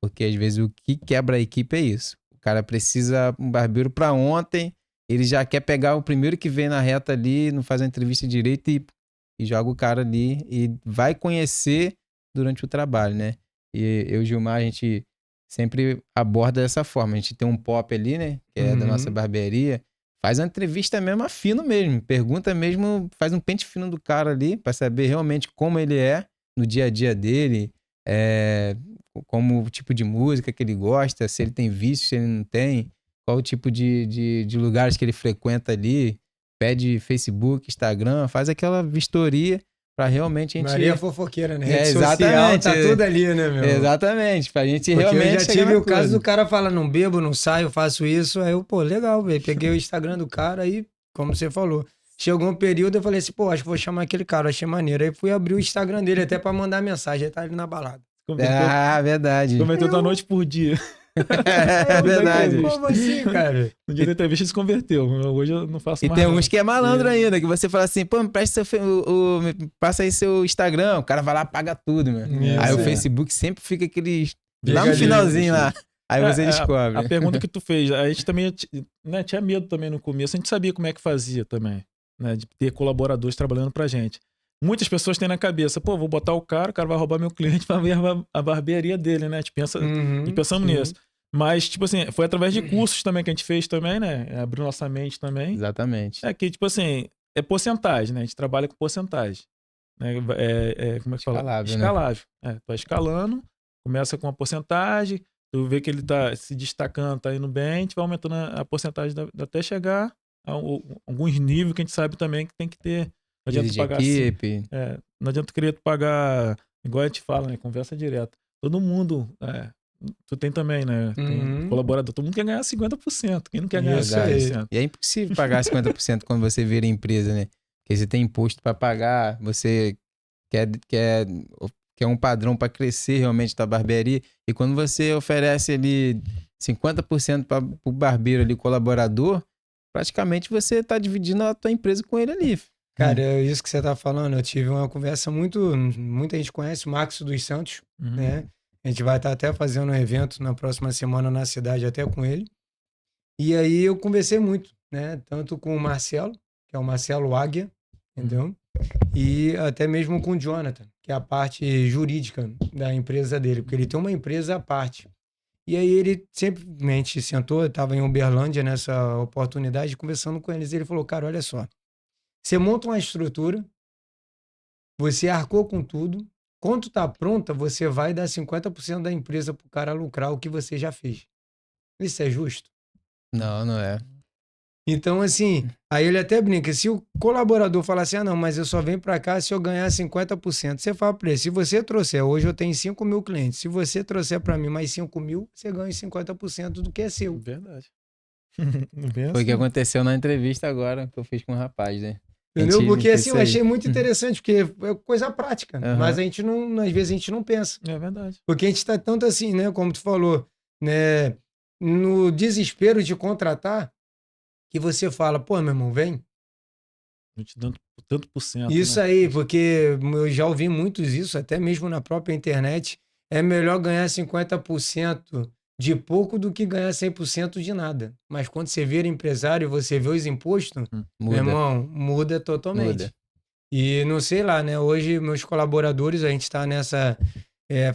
Porque às vezes o que quebra a equipe é isso. O cara precisa um barbeiro para ontem, ele já quer pegar o primeiro que vem na reta ali, não faz a entrevista direito e joga o cara ali e vai conhecer durante o trabalho, né? E eu e o Gilmar, a gente sempre aborda dessa forma. A gente tem um pop ali, né? Que é da nossa barbearia. Faz uma entrevista mesmo afino mesmo. Pergunta mesmo, faz um pente fino do cara ali para saber realmente como ele é no dia a dia dele, como o tipo de música que ele gosta, se ele tem vício, se ele não tem, qual o tipo de lugares que ele frequenta ali, pede Facebook, Instagram, faz aquela vistoria pra realmente a gente... Maria fofoqueira, né? Rede social, exatamente. tá tudo ali, né, meu? Exatamente, pra gente Porque realmente eu já tive o caso do cara falar, não bebo, não saio, faço isso, aí eu, pô, legal, velho, peguei o Instagram do cara aí, como você falou, chegou um período, eu falei assim, pô, acho que vou chamar aquele cara, achei maneiro, aí fui abrir o Instagram dele até pra mandar mensagem, aí tá ali na balada. Verdade. Converteu da noite por dia. É verdade. Como assim, cara? No dia da entrevista ele se converteu. Hoje eu não faço E mais tem nada. uns que é malandro ainda, que você fala assim, pô, me presta passa aí seu Instagram, o cara vai lá e paga tudo, meu. Aí o Facebook sempre fica aqueles... Lá no finalzinho lá. Aí você descobre. A pergunta que tu fez, a gente também tinha medo também no começo, a gente sabia como é que fazia também, né, de ter colaboradores trabalhando pra gente. Muitas pessoas têm na cabeça, pô, vou botar o cara vai roubar meu cliente pra ver a barbearia dele, né? A gente pensa, e pensamos nisso. Mas, tipo assim, foi através de cursos também que a gente fez também, né? Abriu nossa mente também. Exatamente. É que, tipo assim, é porcentagem, né? A gente trabalha com porcentagem. Né? Como é que fala? Escalável. Né? Tu vai escalando, começa com uma porcentagem, tu vê que ele tá se destacando, tá indo bem, a gente vai aumentando a porcentagem até chegar a alguns níveis que a gente sabe também que tem que ter. Não adianta tu pagar equipe. assim, não adianta tu querer pagar, igual a gente fala, né? Conversa direta. Todo mundo, tu tem também, né? Tem colaborador, todo mundo quer ganhar 50%. Quem não quer ganhar 50%? E é impossível pagar 50% quando você vira empresa, né? Porque você tem imposto para pagar, você quer um padrão para crescer realmente da barbearia. E quando você oferece ali 50% para o barbeiro ali, colaborador, praticamente você tá dividindo a tua empresa com ele ali. Cara, é isso que você tá falando. Eu tive uma conversa muita gente conhece, o Max dos Santos, né? A gente vai estar até fazendo um evento na próxima semana na cidade, até com ele. E aí eu conversei muito, né? Tanto com o Marcelo, que é o Marcelo Águia, entendeu? E até mesmo com o Jonathan, que é a parte jurídica da empresa dele, porque ele tem uma empresa à parte. E aí ele simplesmente sentou, eu estava em Uberlândia nessa oportunidade, conversando com eles. Ele falou, cara, olha só, você monta uma estrutura, você arcou com tudo, quando tá pronta, você vai dar 50% da empresa pro cara lucrar o que você já fez. Isso é justo? Não, não é. Então, assim, aí ele até brinca, se o colaborador falar assim, não, mas eu só venho pra cá se eu ganhar 50%, você fala pra ele, se você trouxer, hoje eu tenho 5 mil clientes, se você trouxer pra mim mais 5 mil, você ganha 50% do que é seu. Verdade. Foi o que aconteceu na entrevista agora que eu fiz com o rapaz, né? Entendeu? Gente, Porque assim, isso eu aí. achei muito interessante, porque é coisa prática, Aham. mas a gente não, às vezes a gente não pensa. É verdade. Porque a gente está tanto assim, né, como tu falou, né, no desespero de contratar, que você fala, pô, meu irmão, vem. A gente dando tanto por cento, Isso né? aí, porque eu já ouvi muitos isso, até mesmo na própria internet. É melhor ganhar 50% de pouco do que ganhar 100% de nada. Mas quando você vira empresário e você vê os impostos, meu Muda, irmão, muda muda. totalmente. E não sei lá, né? Hoje, meus colaboradores, a gente está nessa,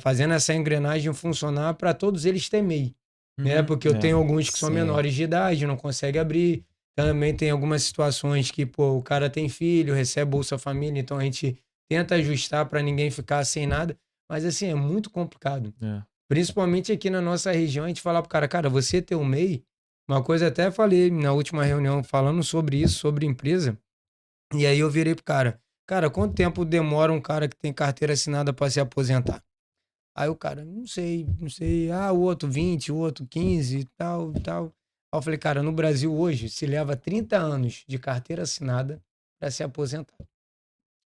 fazendo essa engrenagem funcionar para todos eles ter MEI, né? Porque eu tenho alguns que são Sim. menores de idade, não conseguem abrir. Também tem algumas situações que, pô, o cara tem filho, recebe Bolsa Família, então a gente tenta ajustar para ninguém ficar sem nada. Mas assim, é muito complicado. É. Principalmente aqui na nossa região, a gente fala pro cara, você ter um MEI, uma coisa até falei na última reunião falando sobre isso, sobre empresa, e aí eu virei pro cara, quanto tempo demora um cara que tem carteira assinada para se aposentar? Aí o cara, não sei. Ah, o outro 20, o outro 15 e tal, e tal. Aí eu falei, cara, no Brasil hoje se leva 30 anos de carteira assinada para se aposentar.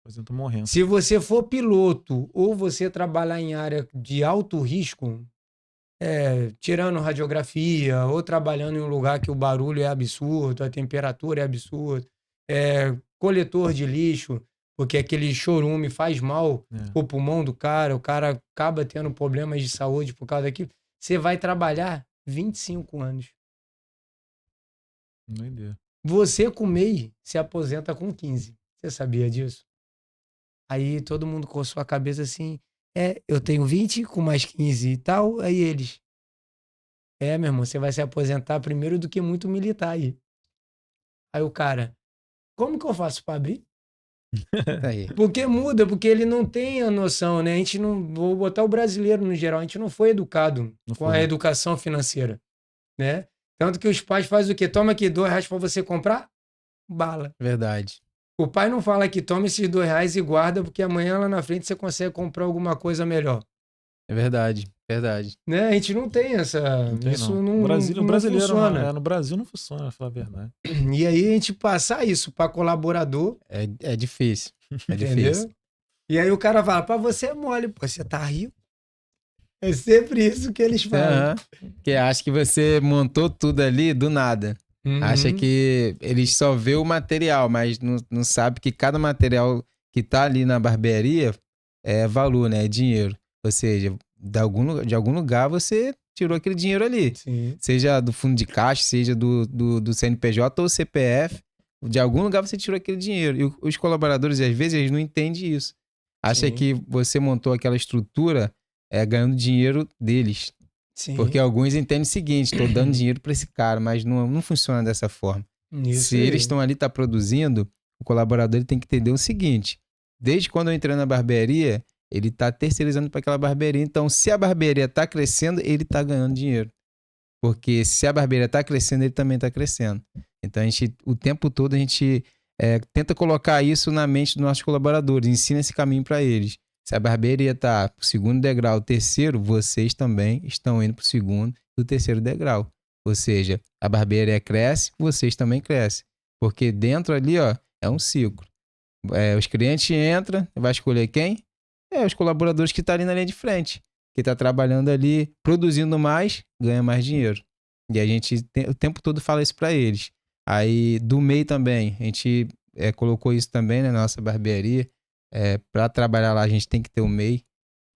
Pois eu tô morrendo. Se você for piloto ou você trabalhar em área de alto risco, tirando radiografia ou trabalhando em um lugar que o barulho é absurdo, a temperatura é absurda, coletor de lixo, porque aquele chorume faz mal É. o pulmão do cara, o cara acaba tendo problemas de saúde por causa daquilo. Você vai trabalhar 25 anos. Doideira. Você com MEI se aposenta com 15. Você sabia disso? Aí todo mundo coçou a cabeça assim, eu tenho 20 com mais 15 e tal, aí eles, meu irmão, você vai se aposentar primeiro do que muito militar aí. Aí o cara, como que eu faço para abrir? Tá aí. Porque muda, porque ele não tem a noção, né? A gente não, vou botar o brasileiro no geral, a gente não foi educado Não com a foi. educação financeira, né? Tanto que os pais fazem o quê? Toma aqui R$ 2 para você comprar bala. Verdade. O pai não fala que toma esses R$ 2 e guarda, porque amanhã lá na frente você consegue comprar alguma coisa melhor. É verdade. Verdade. Né? A gente não tem essa. Não tem, Isso não. não, O Brasil, o não brasileiro funciona. no Brasil não funciona, pra falar a verdade. E aí a gente passar isso para colaborador, É difícil. É difícil. entendeu? E aí o cara fala, para você é mole, pô, você tá rico. É sempre isso que eles falam. Aham. Que acha que você montou tudo ali do nada. Acha Uhum. que eles só vê o material, mas não sabe que cada material que tá ali na barbearia é valor, né? É dinheiro. Ou seja, de algum lugar você tirou aquele dinheiro ali. Sim. Seja do fundo de caixa, seja do CNPJ ou CPF. De algum lugar você tirou aquele dinheiro. E os colaboradores, às vezes, eles não entendem isso. Acha Sim. que você montou aquela estrutura ganhando dinheiro deles. Sim. Porque alguns entendem o seguinte, estou dando dinheiro para esse cara, mas não funciona dessa forma. Isso Se aí. eles estão ali, tá produzindo, o colaborador ele tem que entender o seguinte, desde quando eu entrei na barbearia, ele está terceirizando para aquela barbearia, então se a barbearia está crescendo, ele está ganhando dinheiro. Porque se a barbearia está crescendo, ele também está crescendo. Então o tempo todo a gente tenta colocar isso na mente dos nossos colaboradores, ensina esse caminho para eles. Se a barbearia está para o segundo degrau, o terceiro, vocês também estão indo para o segundo e o terceiro degrau. Ou seja, a barbearia cresce, vocês também crescem. Porque dentro ali, ó, é um ciclo. Os clientes entram, vai escolher quem? Os colaboradores que estão ali na linha de frente. Que está trabalhando ali, produzindo mais, ganha mais dinheiro. E a gente o tempo todo fala isso para eles. Aí do MEI também, a gente colocou isso também na nossa barbearia. Para trabalhar lá a gente tem que ter o MEI,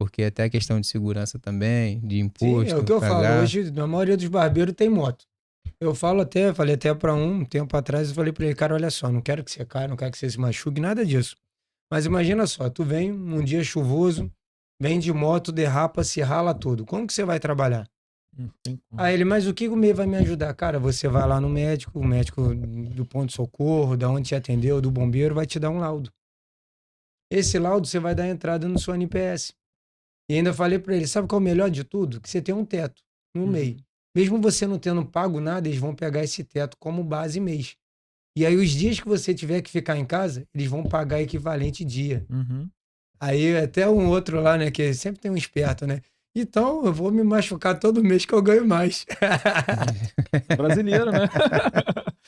porque até a questão de segurança também, de Sim, imposto, é o que eu falo. pagar. Hoje, a maioria dos barbeiros tem moto. Falei até para um tempo atrás, eu falei para ele, cara, olha só, não quero que você caia, não quero que você se machuque, nada disso. Mas imagina só, tu vem um dia chuvoso, vem de moto, derrapa, se rala todo. Como que você vai trabalhar? Não tem como. Aí ele, mas o que o MEI vai me ajudar? Cara, você vai lá no médico, o médico do ponto de socorro, da onde te atendeu, do bombeiro, vai te dar um laudo. Esse laudo você vai dar entrada no seu NPS. E ainda falei para ele, sabe qual é o melhor de tudo? Que você tem um teto no MEI. Mesmo você não tendo pago nada, eles vão pegar esse teto como base mês. E aí os dias que você tiver que ficar em casa, eles vão pagar equivalente dia. Uhum. Aí até um outro lá, né, que sempre tem um esperto, né? Então eu vou me machucar todo mês que eu ganho mais. Brasileiro, né?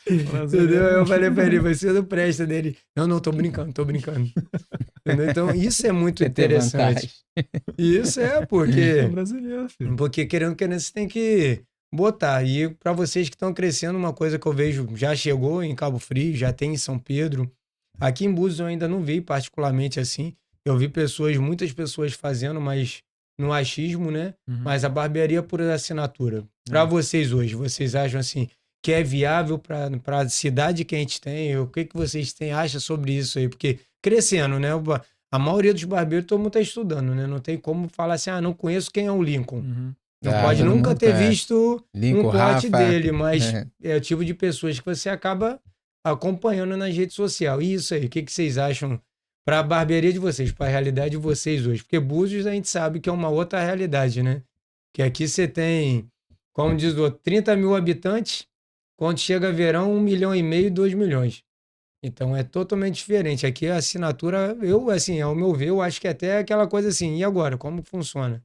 Entendeu? Eu falei pra ele, você não presta dele. Não, tô brincando. Entendeu? Então, isso é muito Você tem interessante. Isso É porque brasileiro, filho. querendo, você tem que botar. E para vocês que estão crescendo, uma coisa que eu vejo, já chegou em Cabo Frio, já tem em São Pedro. Aqui em Búzios eu ainda não vi particularmente assim. Eu vi muitas pessoas fazendo, mas no achismo, né? Uhum. Mas a barbearia por assinatura. Para vocês hoje, vocês acham assim que é viável para a cidade que a gente tem? O que vocês acham sobre isso aí? Porque crescendo, né? A maioria dos barbeiros todo mundo está estudando, né? Não tem como falar assim, não conheço quem é o Lincoln. Uhum. Não pode todo nunca mundo ter conhece. visto Lincoln, um corte Rafa. dele, mas é o tipo de pessoas que você acaba acompanhando nas redes sociais. E isso aí, o que vocês acham para a barbearia de vocês, para a realidade de vocês hoje? Porque Búzios a gente sabe que é uma outra realidade, né? Que aqui você tem, como diz o outro, 30 mil habitantes, quando chega verão, 1,5 milhão, 2 milhões. Então é totalmente diferente. Aqui a assinatura, assim, ao meu ver, eu acho que até é aquela coisa assim, e agora? Como funciona?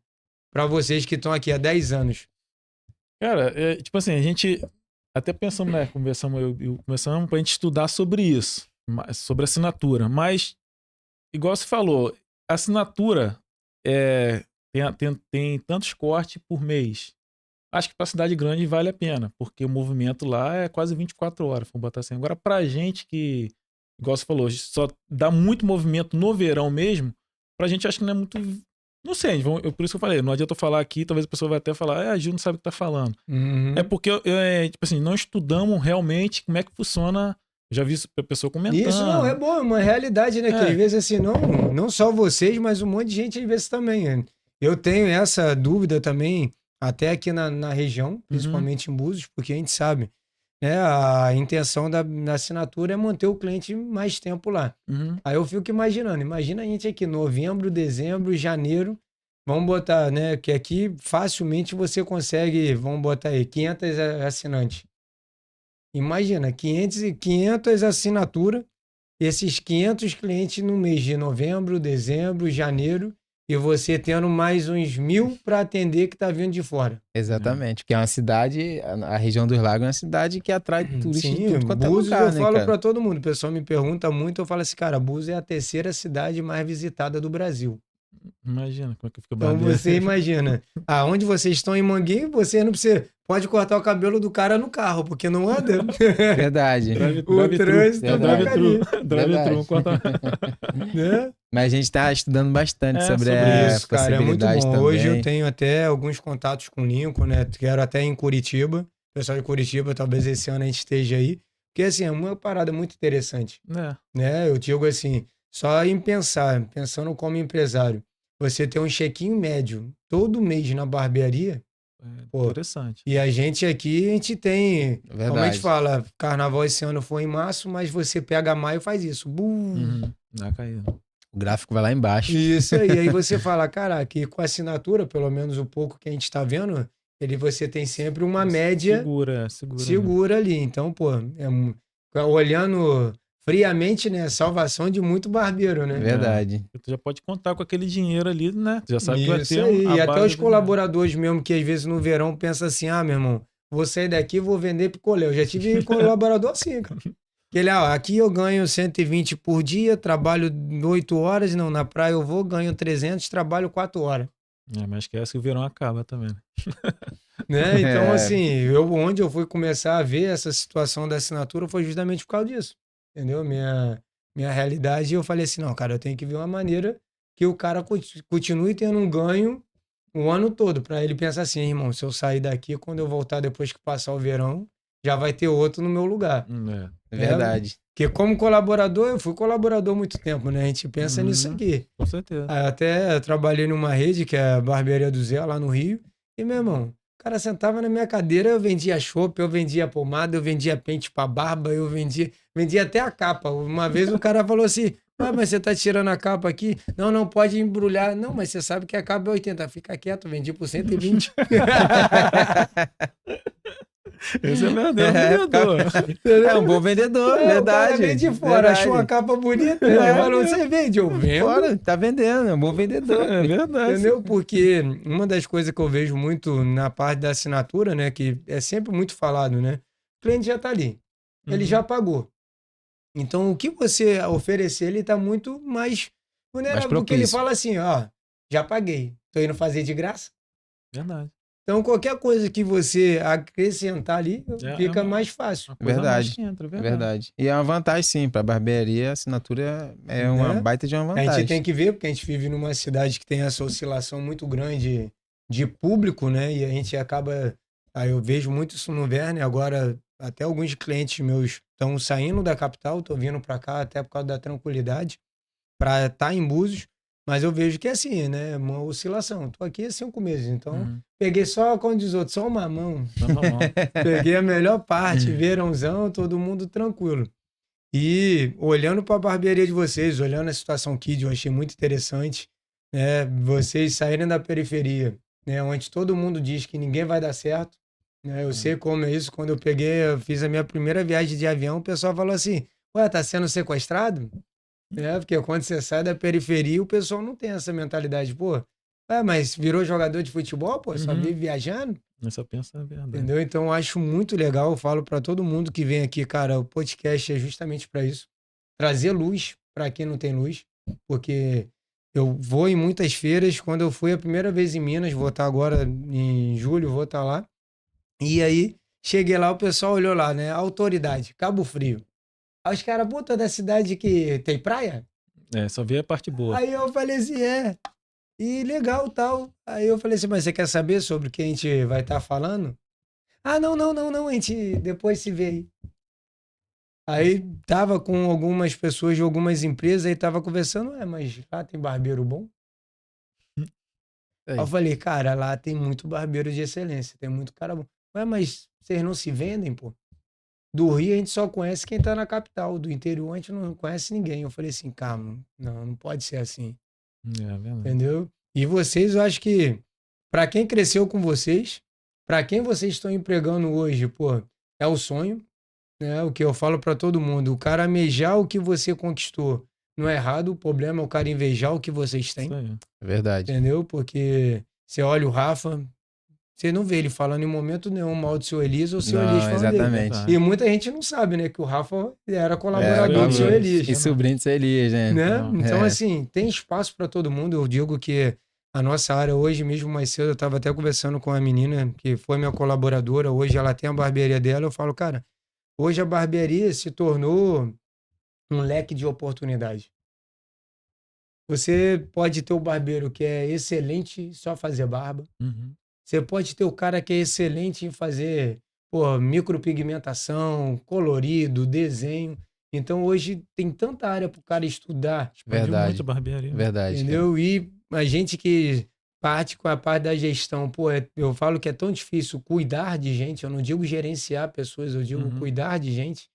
Para vocês que estão aqui há 10 anos. Cara, tipo assim, a gente até pensamos, né? Começamos pra gente estudar sobre isso, sobre assinatura. Mas, igual você falou, a assinatura tem tantos cortes por mês. Acho que pra cidade grande vale a pena, porque o movimento lá é quase 24 horas, vamos botar assim. Agora, pra gente que, igual você falou, só dá muito movimento no verão mesmo, pra gente acho que não é muito. Não sei, por isso que eu falei, não adianta eu falar aqui, talvez a pessoa vai até falar, a Gil não sabe o que tá falando. Uhum. É porque, tipo assim, não estudamos realmente como é que funciona. Já vi a pessoa comentando. Isso não é bom, é uma realidade, né? Que às vezes, assim, não só vocês, mas um monte de gente às vezes também. Né? Eu tenho essa dúvida também, até aqui na região, principalmente em Búzios, porque a gente sabe, né? A intenção da assinatura é manter o cliente mais tempo lá. Aí eu fico imaginando, imagina a gente aqui, novembro, dezembro, janeiro, vamos botar, né? Que aqui facilmente você consegue, vamos botar aí, 500 assinantes. Imagina, 500 assinaturas, esses 500 clientes no mês de novembro, dezembro, janeiro, e você tendo mais uns 1.000 para atender que está vindo de fora. Exatamente, porque é uma cidade, a região dos lagos é uma cidade que atrai turistas de tudo quanto é Búzios lugar, eu né, falo cara? para todo mundo, o pessoal me pergunta muito, eu falo assim, cara, Búzios é a terceira cidade mais visitada do Brasil. Imagina como é que fica Então barbeiro. você imagina, aonde vocês estão em Manguinho, você não precisa, pode cortar o cabelo do cara no carro, porque não anda. Verdade. O trânsito Verdade. vai ali. Drive-thru, Né? Mas a gente tá estudando bastante sobre Sobre a isso, cara, é muito possibilidade bom. também. Hoje eu tenho até alguns contatos com o Lincoln, né? Quero até em Curitiba. O pessoal de Curitiba, talvez esse ano a gente esteja aí. Porque, assim, é uma parada muito interessante, né? Eu digo assim, só em pensando como empresário, você ter um check-in médio todo mês na barbearia, pô, interessante. e a gente aqui, a gente tem, Verdade. como a gente fala, carnaval esse ano foi em março, mas você pega maio e faz isso. Dá caído. O gráfico vai lá embaixo. Isso aí. Aí você fala, caraca, e com a assinatura, pelo menos o pouco que a gente está vendo, você tem sempre uma média segura ali. Então, pô, olhando friamente, né? Salvação de muito barbeiro, né? Verdade. Tu já pode contar com aquele dinheiro ali, né? Tu já sabe que vai ter aí. a E até base os do colaboradores mesmo, que às vezes no verão pensa assim, meu irmão, vou sair daqui e vou vender picolé. Eu já tive colaborador assim, cara. Ele, aqui eu ganho 120 por dia, trabalho 8 horas, não, na praia eu vou, ganho 300, trabalho 4 horas. Mas esquece que o verão acaba também, né? Então, assim, onde eu fui começar a ver essa situação da assinatura foi justamente por causa disso, entendeu? Minha realidade, eu falei assim, não, cara, eu tenho que ver uma maneira que o cara continue tendo um ganho o ano todo, para ele pensar assim, irmão, se eu sair daqui, quando eu voltar depois que passar o verão, já vai ter outro no meu lugar. Verdade. Porque como colaborador, eu fui colaborador há muito tempo, né? A gente pensa nisso aqui. Com certeza. Até trabalhei numa rede, que é a Barbearia do Zé, lá no Rio. E, meu irmão, o cara sentava na minha cadeira, eu vendia chopp, eu vendia pomada, eu vendia pente pra barba, eu vendia até a capa. Uma vez o cara falou assim, mas você tá tirando a capa aqui? Não pode embrulhar. Não, mas você sabe que a capa é 80. Fica quieto, vendi por 120. Esse é vendedor. É um bom vendedor, verdade. O cara vem de fora, achou uma capa bonita, falou, você vende, eu vendo. Fora, tá vendendo, é um bom vendedor. É verdade. Entendeu? Porque uma das coisas que eu vejo muito na parte da assinatura, né, que é sempre muito falado, né? O cliente já tá ali. ele já pagou. Então, o que você oferecer, ele tá muito mais vulnerável, porque ele propício. fala assim, ó, já paguei, tô indo fazer de graça. Verdade. Então, qualquer coisa que você acrescentar ali, fica mais fácil, Uma coisa a mais Verdade. que entra, Verdade. E é uma vantagem, sim. Pra barbearia, a assinatura é uma né? baita de uma A gente vantagem. tem que ver, porque a gente vive numa cidade que tem essa oscilação muito grande de público, né? E a gente acaba. Aí eu vejo muito isso no Verne. Agora, até alguns clientes meus estão saindo da capital, estão vindo para cá até por causa da tranquilidade, para estar em Búzios. Mas eu vejo que é assim, né? Uma oscilação. Estou aqui há 5 meses, então peguei só, como diz outro, só uma mão. Peguei a melhor parte, verãozão, todo mundo tranquilo. E olhando para a barbearia de vocês, olhando a situação Kid, eu achei muito interessante, né? Vocês saírem da periferia, né? Onde todo mundo diz que ninguém vai dar certo, né? Eu sei como é isso. Quando eu fiz a minha primeira viagem de avião, o pessoal falou assim: ué, tá sendo sequestrado? É, porque quando você sai da periferia, o pessoal não tem essa mentalidade, pô. Mas virou jogador de futebol, pô, só vive viajando. Essa pensa a verdade. Entendeu? Então, eu acho muito legal. Eu falo para todo mundo que vem aqui, cara, o podcast é justamente para isso. Trazer luz para quem não tem luz. Porque eu vou em muitas feiras. Quando eu fui a primeira vez em Minas, vou estar agora em julho, vou estar lá. E aí, cheguei lá, o pessoal olhou lá, né? Autoridade, Cabo Frio. Aí os caras, puta, da cidade que tem praia? Só vê a parte boa. Aí eu falei assim, e legal, tal. Aí eu falei assim, mas você quer saber sobre o que a gente vai estar falando? Ah, não, não, não, não, a gente depois se vê aí. Aí tava com algumas pessoas de algumas empresas e tava conversando, mas lá tem barbeiro bom? Aí eu falei, cara, lá tem muito barbeiro de excelência, tem muito cara bom. Mas vocês não se vendem, pô? Do Rio a gente só conhece quem tá na capital, do interior a gente não conhece ninguém. Eu falei assim, calma, não pode ser assim. É verdade. Entendeu? E vocês, eu acho que, para quem cresceu com vocês, para quem vocês estão empregando hoje, pô, é o sonho, né? O que eu falo para todo mundo, o cara almejar o que você conquistou não é errado, o problema é o cara invejar o que vocês têm, Isso aí. É verdade. entendeu? Porque você olha o Rafa, você não vê ele falando em momento nenhum mal do seu Elias ou o seu Elias Não, falando dele. exatamente. E muita gente não sabe, né, que o Rafa era É, colaborador do seu colaborador. Elias. E sobrinho de Elias, né? Né? Não, Então, é. assim, tem espaço para todo mundo. Eu digo que a nossa área hoje, mesmo mais cedo, eu estava até conversando com a menina que foi minha colaboradora. Hoje ela tem a barbearia dela. Eu falo, cara, hoje a barbearia se tornou um leque de oportunidade. Você pode ter o barbeiro que é excelente em só fazer barba. Você pode ter o cara que é excelente em fazer, pô, micropigmentação, colorido, desenho. Então hoje tem tanta área para o cara estudar, Expandiu Verdade. muito a barbearia. Verdade, cara. entendeu? E a gente que parte com a parte da gestão, pô, eu falo que é tão difícil cuidar de gente, eu não digo gerenciar pessoas, eu digo cuidar de gente,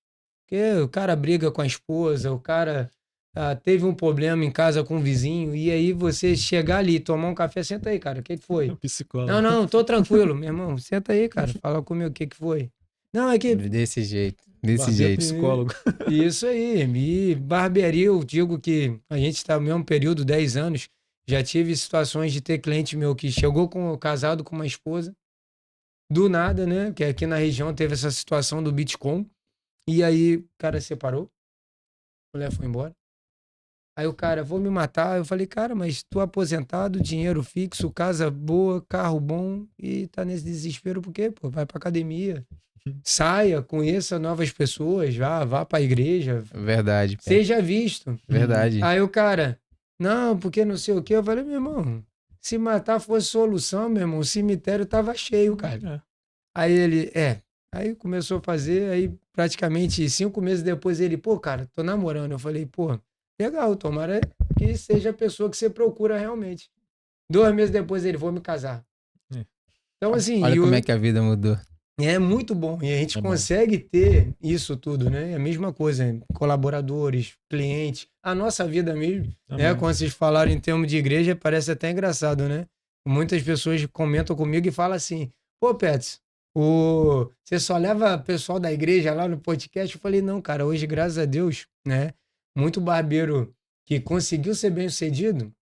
porque o cara briga com a esposa, o cara teve um problema em casa com o vizinho, e aí você chegar ali, tomar um café, senta aí, cara, o que foi? Psicólogo. Não, tô tranquilo, meu irmão, senta aí, cara, fala comigo, o que foi? Não, é que Desse jeito. Desse Barbeiro jeito. psicólogo. isso aí. E barbearia, eu digo que a gente está no mesmo período, 10 anos. Já tive situações de ter cliente meu que chegou casado com uma esposa, do nada, né? Que aqui na região teve essa situação do Bitcoin. E aí o cara separou, a mulher foi embora. Aí o cara, vou me matar. Eu falei, cara, mas tu aposentado, dinheiro fixo, casa boa, carro bom e tá nesse desespero por quê? Pô, vai pra academia, saia, conheça novas pessoas, vá pra igreja, Verdade, cara. seja visto. Verdade. Aí o cara, não, porque não sei o quê. Eu falei, meu irmão, se matar fosse solução, meu irmão, o cemitério tava cheio, cara. Aí ele, Aí começou a fazer, aí praticamente 5 meses depois ele, pô, cara, tô namorando. Eu falei, pô, legal, tomara que seja a pessoa que você procura realmente. 2 meses depois ele, vou me casar. Então, assim, Olha como é que a vida mudou. é muito bom. E a gente É bom. consegue ter isso tudo, né? É a mesma coisa, colaboradores, clientes, a nossa vida mesmo, né? Também. Quando vocês falaram em termos de igreja, parece até engraçado, né? Muitas pessoas comentam comigo e falam assim, pô, Pets, você só leva pessoal da igreja lá no podcast? Eu falei, não, cara, hoje, graças a Deus, né? Muito barbeiro que conseguiu ser bem-sucedido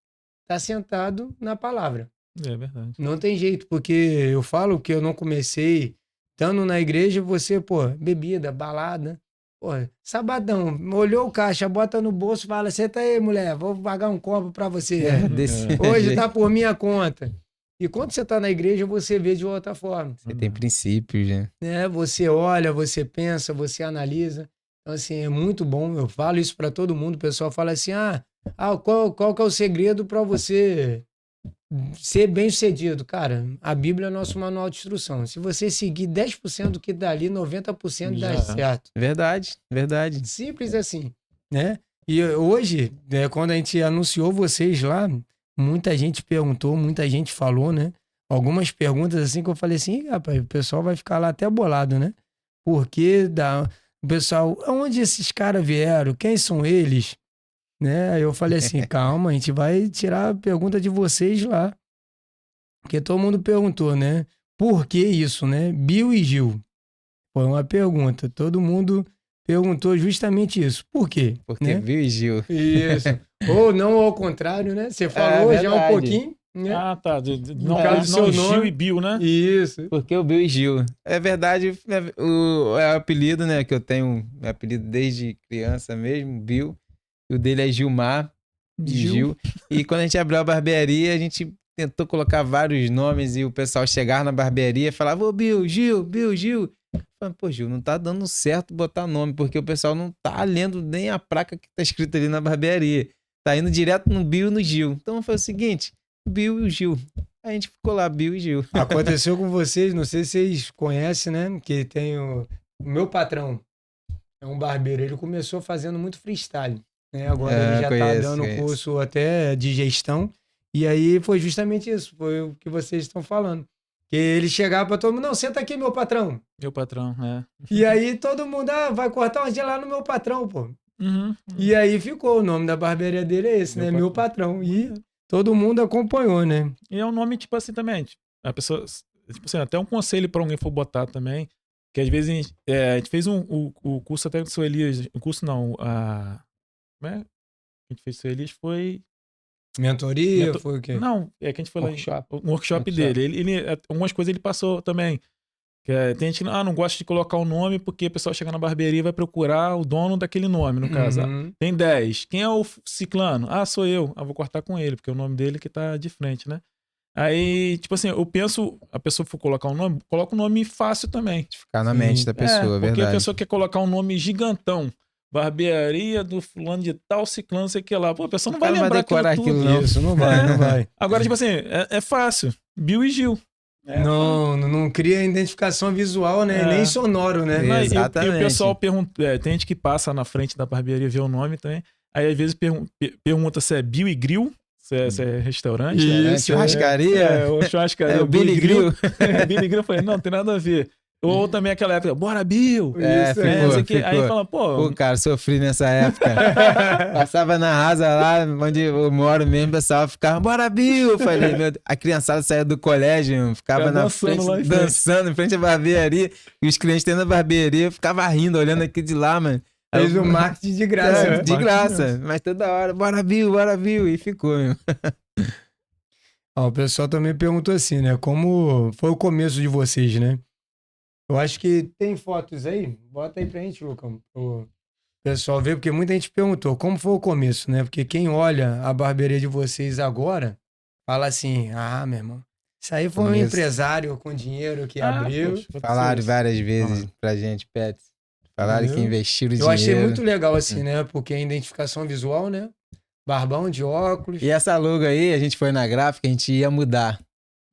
tá sentado na palavra. É verdade. Não tem jeito, porque eu falo que eu não comecei estando na igreja, você, pô, bebida, balada. Pô, sabadão, olhou o caixa, bota no bolso, fala, senta aí, mulher, vou pagar um copo pra você. Desse Hoje jeito. tá por minha conta. E quando você tá na igreja, você vê de outra forma. Você tem princípios, né? Né? Você olha, você pensa, você analisa. Então, assim, é muito bom. Eu falo isso para todo mundo. O pessoal fala assim: qual que é o segredo para você ser bem-sucedido? Cara, a Bíblia é nosso manual de instrução. Se você seguir 10% do que dá ali, 90% dá Já. certo. Verdade, verdade. Simples assim, né? E hoje, né, quando a gente anunciou vocês lá, muita gente perguntou, muita gente falou, né? Algumas perguntas assim que eu falei assim: "Ih, rapaz, o pessoal vai ficar lá até bolado, né? Porque o pessoal, aonde esses caras vieram? Quem são eles?" Né? Aí eu falei assim: calma, a gente vai tirar a pergunta de vocês lá. Porque todo mundo perguntou, né? Por que isso, né? Bill e Gil. Foi uma pergunta. Todo mundo perguntou justamente isso. Por quê? Porque Né? viu, Gil? Isso. Ou não ao contrário, né? Você falou já um verdade. pouquinho, né? Ah, tá. No caso do seu Gil nome. e Bill, né? Isso. Porque o Bill e Gil. É verdade, é o apelido, né? Que eu tenho, meu apelido desde criança mesmo, Bill. E o dele é Gilmar, de Gil. E quando a gente abriu a barbearia, a gente tentou colocar vários nomes e o pessoal chegar na barbearia e falava: ô Bill, Gil, Bill, Gil. Falei, pô, Gil, não tá dando certo botar nome, porque o pessoal não tá lendo nem a placa que tá escrita ali na barbearia. Tá indo direto no Bill e no Gil. Então foi o seguinte: Bill e o Gil. A gente ficou lá, Bill e Gil. Aconteceu com vocês, não sei se vocês conhecem, né? Que tem o meu patrão, é um barbeiro. Ele começou fazendo muito freestyle, né? Agora ele já tá dando Conheço. curso até de gestão. E aí foi justamente isso, foi o que vocês estão falando. Que ele chegava para todo mundo: não, senta aqui, meu patrão. Meu patrão, é. E aí todo mundo: vai cortar um dia lá no meu patrão, pô. Uhum. E aí ficou, o nome da barbearia dele é esse, Meu né? patrão. Meu patrão. E todo mundo acompanhou, né? E é um nome, tipo assim, também. A pessoa, tipo assim, até um conselho pra alguém for botar também. Que às vezes a gente fez o curso até com o seu Elias. O curso não, como é? A gente fez com o seu Elias foi. Mentoria, foi o quê? Não, é que a gente foi Workshop. lá. Um workshop dele. Algumas coisas ele passou também. Tem gente que não gosta de colocar o nome porque o pessoal chega na barbearia e vai procurar o dono daquele nome, no caso. Uhum. Tem 10. Quem é o ciclano? Sou eu. Vou cortar com ele, porque é o nome dele que tá de frente, né? Aí, tipo assim, eu penso, a pessoa for colocar um nome, coloca um nome fácil também. Ficar na mente da pessoa, Porque verdade. a pessoa quer colocar um nome gigantão. Barbearia do fulano de tal, ciclano, sei que lá. Pô, a pessoa não vai cara não vai lembrar decorar aquilo tudo. aquilo, não. Isso, não vai, não vai. Agora, tipo assim, é fácil. Bill e Gil. Não cria identificação visual, né? Nem sonoro, né? Não, Exatamente. E o pessoal pergunta, tem gente que passa na frente da barbearia e vê o nome também. Aí às vezes pergunta se é Bill e Grill, se é restaurante. Isso, churrascaria. O churrascaria. O Billy Grill. Billy Grill, eu falei, não tem nada a ver. Ou também aquela época, bora Bill! Ficou. Aí fala, Pô, cara, sofri nessa época. Passava na rasa lá, onde eu moro mesmo, o pessoal ficava, bora Bill! Falei, a criançada saía do colégio, ficava na frente, dançando em frente à barbearia, e os clientes dentro da barbearia ficavam rindo, olhando aqui de lá, mano. Fez o marketing de graça. De graça, mas toda hora, bora Bill, e ficou, meu. O pessoal também perguntou assim, né? Como foi o começo de vocês, né? Eu acho que tem fotos aí. Bota aí pra gente, Lucão, o pessoal ver, porque muita gente perguntou como foi o começo, né? Porque quem olha a barbearia de vocês agora, fala assim: meu irmão, isso aí foi um empresário com dinheiro que abriu. Poxa, Falaram várias vezes pra gente, Pets. Falaram que investiram dinheiro. Eu achei muito legal assim, né? Porque a identificação visual, né? Barbão de óculos. E essa logo aí, a gente foi na gráfica, a gente ia mudar.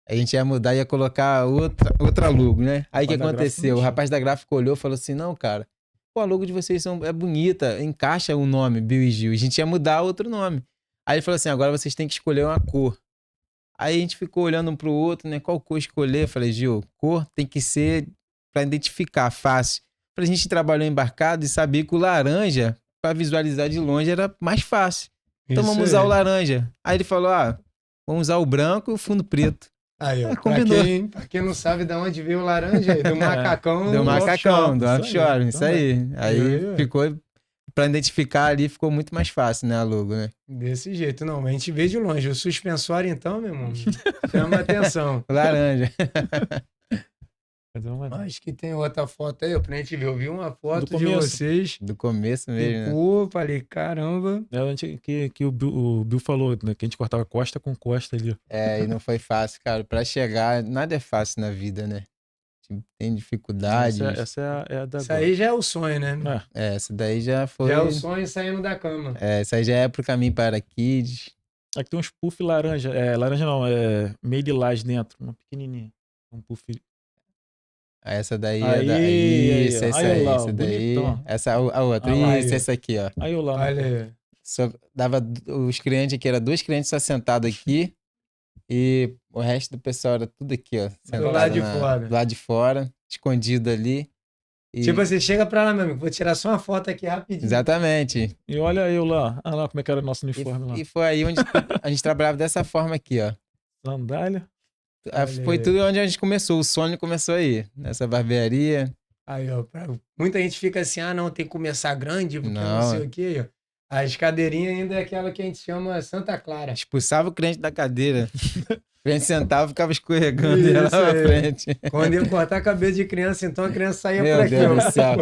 A gente ia mudar e ia colocar outra logo, né? Aí o que aconteceu? O rapaz da gráfica olhou e falou assim: não, cara, pô, a logo de vocês é bonita, encaixa o nome, Bill e Gil. A gente ia mudar outro nome. Aí ele falou assim: agora vocês têm que escolher uma cor. Aí a gente ficou olhando um pro outro, né? Qual cor escolher? Eu falei, Gil, cor tem que ser pra identificar, fácil. Pra gente trabalhar embarcado e saber que o laranja, pra visualizar de longe, era mais fácil. Então vamos usar o laranja. Aí ele falou: vamos usar o branco e o fundo preto. Aí, ó, combinou. Pra quem não sabe de onde veio o laranja, do macacão. Do macacão, do offshore, offshore, isso aí. Aí ficou, pra identificar ali, ficou muito mais fácil, né, a logo, né? Desse jeito, não, mas a gente vê de longe. O suspensório, então, meu irmão, chama atenção. Laranja. Fazer uma... Acho que tem outra foto aí, ó, pra gente ver. Eu vi uma foto Do de começo. vocês. Do começo mesmo, né? Ficou, falei, caramba. É onde que o Bill falou, né? Que a gente cortava costa com costa ali. É, e não foi fácil, cara. Pra chegar, nada é fácil na vida, né? Tem dificuldades. Essa é a da Isso aí já é o sonho, né? É. Essa daí já foi. Já é o sonho saindo da cama. Essa aí já é pro caminho para Kids. Aqui tem uns puff laranja. Laranja não, meio de lilás dentro. Uma pequenininha. Um puff. Essa daí Aí, é da. aí, Isso, ó. essa Aí, aí, lá, essa daí. bonitão. Essa, a outra. Ah lá, Isso, aí. essa aqui, ó. Aí eu lá. Olha aí. Só dava os clientes aqui, eram 2 clientes só sentados aqui. E o resto do pessoal era tudo aqui, ó. Sentado lado de fora. Do lado de fora, escondido ali. E- Tipo, você chega pra lá, meu amigo, vou tirar só uma foto aqui rapidinho. Exatamente. E olha eu lá. Olha lá como é que era o nosso uniforme lá. E foi aí onde a gente trabalhava dessa forma aqui, ó. Sandália. Olha Foi aí. tudo onde a gente começou. O sonho começou aí, nessa barbearia. Aí, ó, muita gente fica assim, ah, não, tem que começar grande, porque não, Não. sei o quê. Ó. As cadeirinhas ainda é aquela que a gente chama Santa Clara. Expulsava o cliente da cadeira. O cliente sentava e ficava escorregando Isso ia lá pra aí. frente. Quando ia cortar cabelo de criança, então a criança saía Meu por aqui, Deus ó. do céu.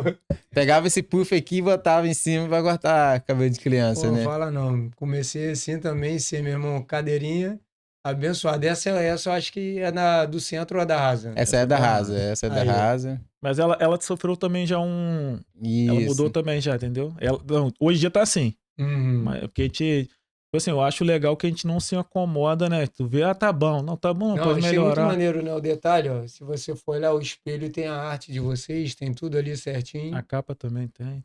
Pegava esse puff aqui e botava em cima pra cortar cabelo de criança, Pô, né? fala não. Comecei assim também, ser meu irmão, cadeirinha abençoada. Essa eu acho que é do centro ou da Rasa? Essa é da Rasa, essa é da Aí, ó. Rasa. Mas ela sofreu também já um... Ela Isso. mudou também já, entendeu? Não, hoje em dia tá assim. Uhum. Mas porque a gente... Tipo assim, eu acho legal que a gente não se acomoda, né? Tu vê, tá bom. Não, tá bom, Não, pode achei muito melhorar. maneiro, né? O detalhe, ó. Se você for olhar o espelho, tem a arte de vocês, tem tudo ali certinho. A capa também tem.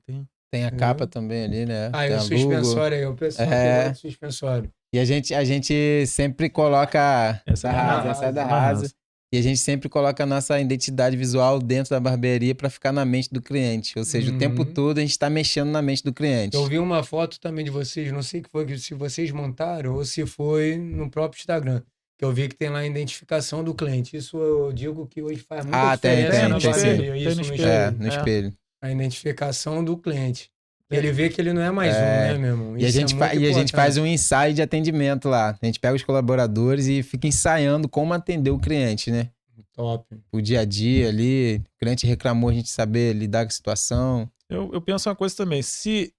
Tem a capa também ali, né? Aí Tem o a suspensório aí, o pessoal que É. gosta do suspensório. E a gente sempre coloca Essa é da Rasa, Rasa, essa é da da Rasa. Rasa. E a gente sempre coloca a nossa identidade visual dentro da barbearia para ficar na mente do cliente. Ou seja, o tempo Uhum. todo a gente está mexendo na mente do cliente. Eu vi uma foto também de vocês, não sei que foi, se vocês montaram ou se foi no próprio Instagram, que eu vi que tem lá a identificação do cliente. Isso eu digo que hoje faz muita Ah, tem, diferença tem, na tem sim. barbearia. Tem Isso no no espelho. espelho. No espelho. A identificação do cliente. Ele vê que ele não é mais um, né, meu irmão? E a Isso é gente, muito e a gente importante. faz um ensaio de atendimento lá. A gente pega os colaboradores e fica ensaiando como atender o cliente, né? Top. O dia a dia ali, o cliente reclamou, a gente saber lidar com a situação. Eu penso uma coisa também. Se,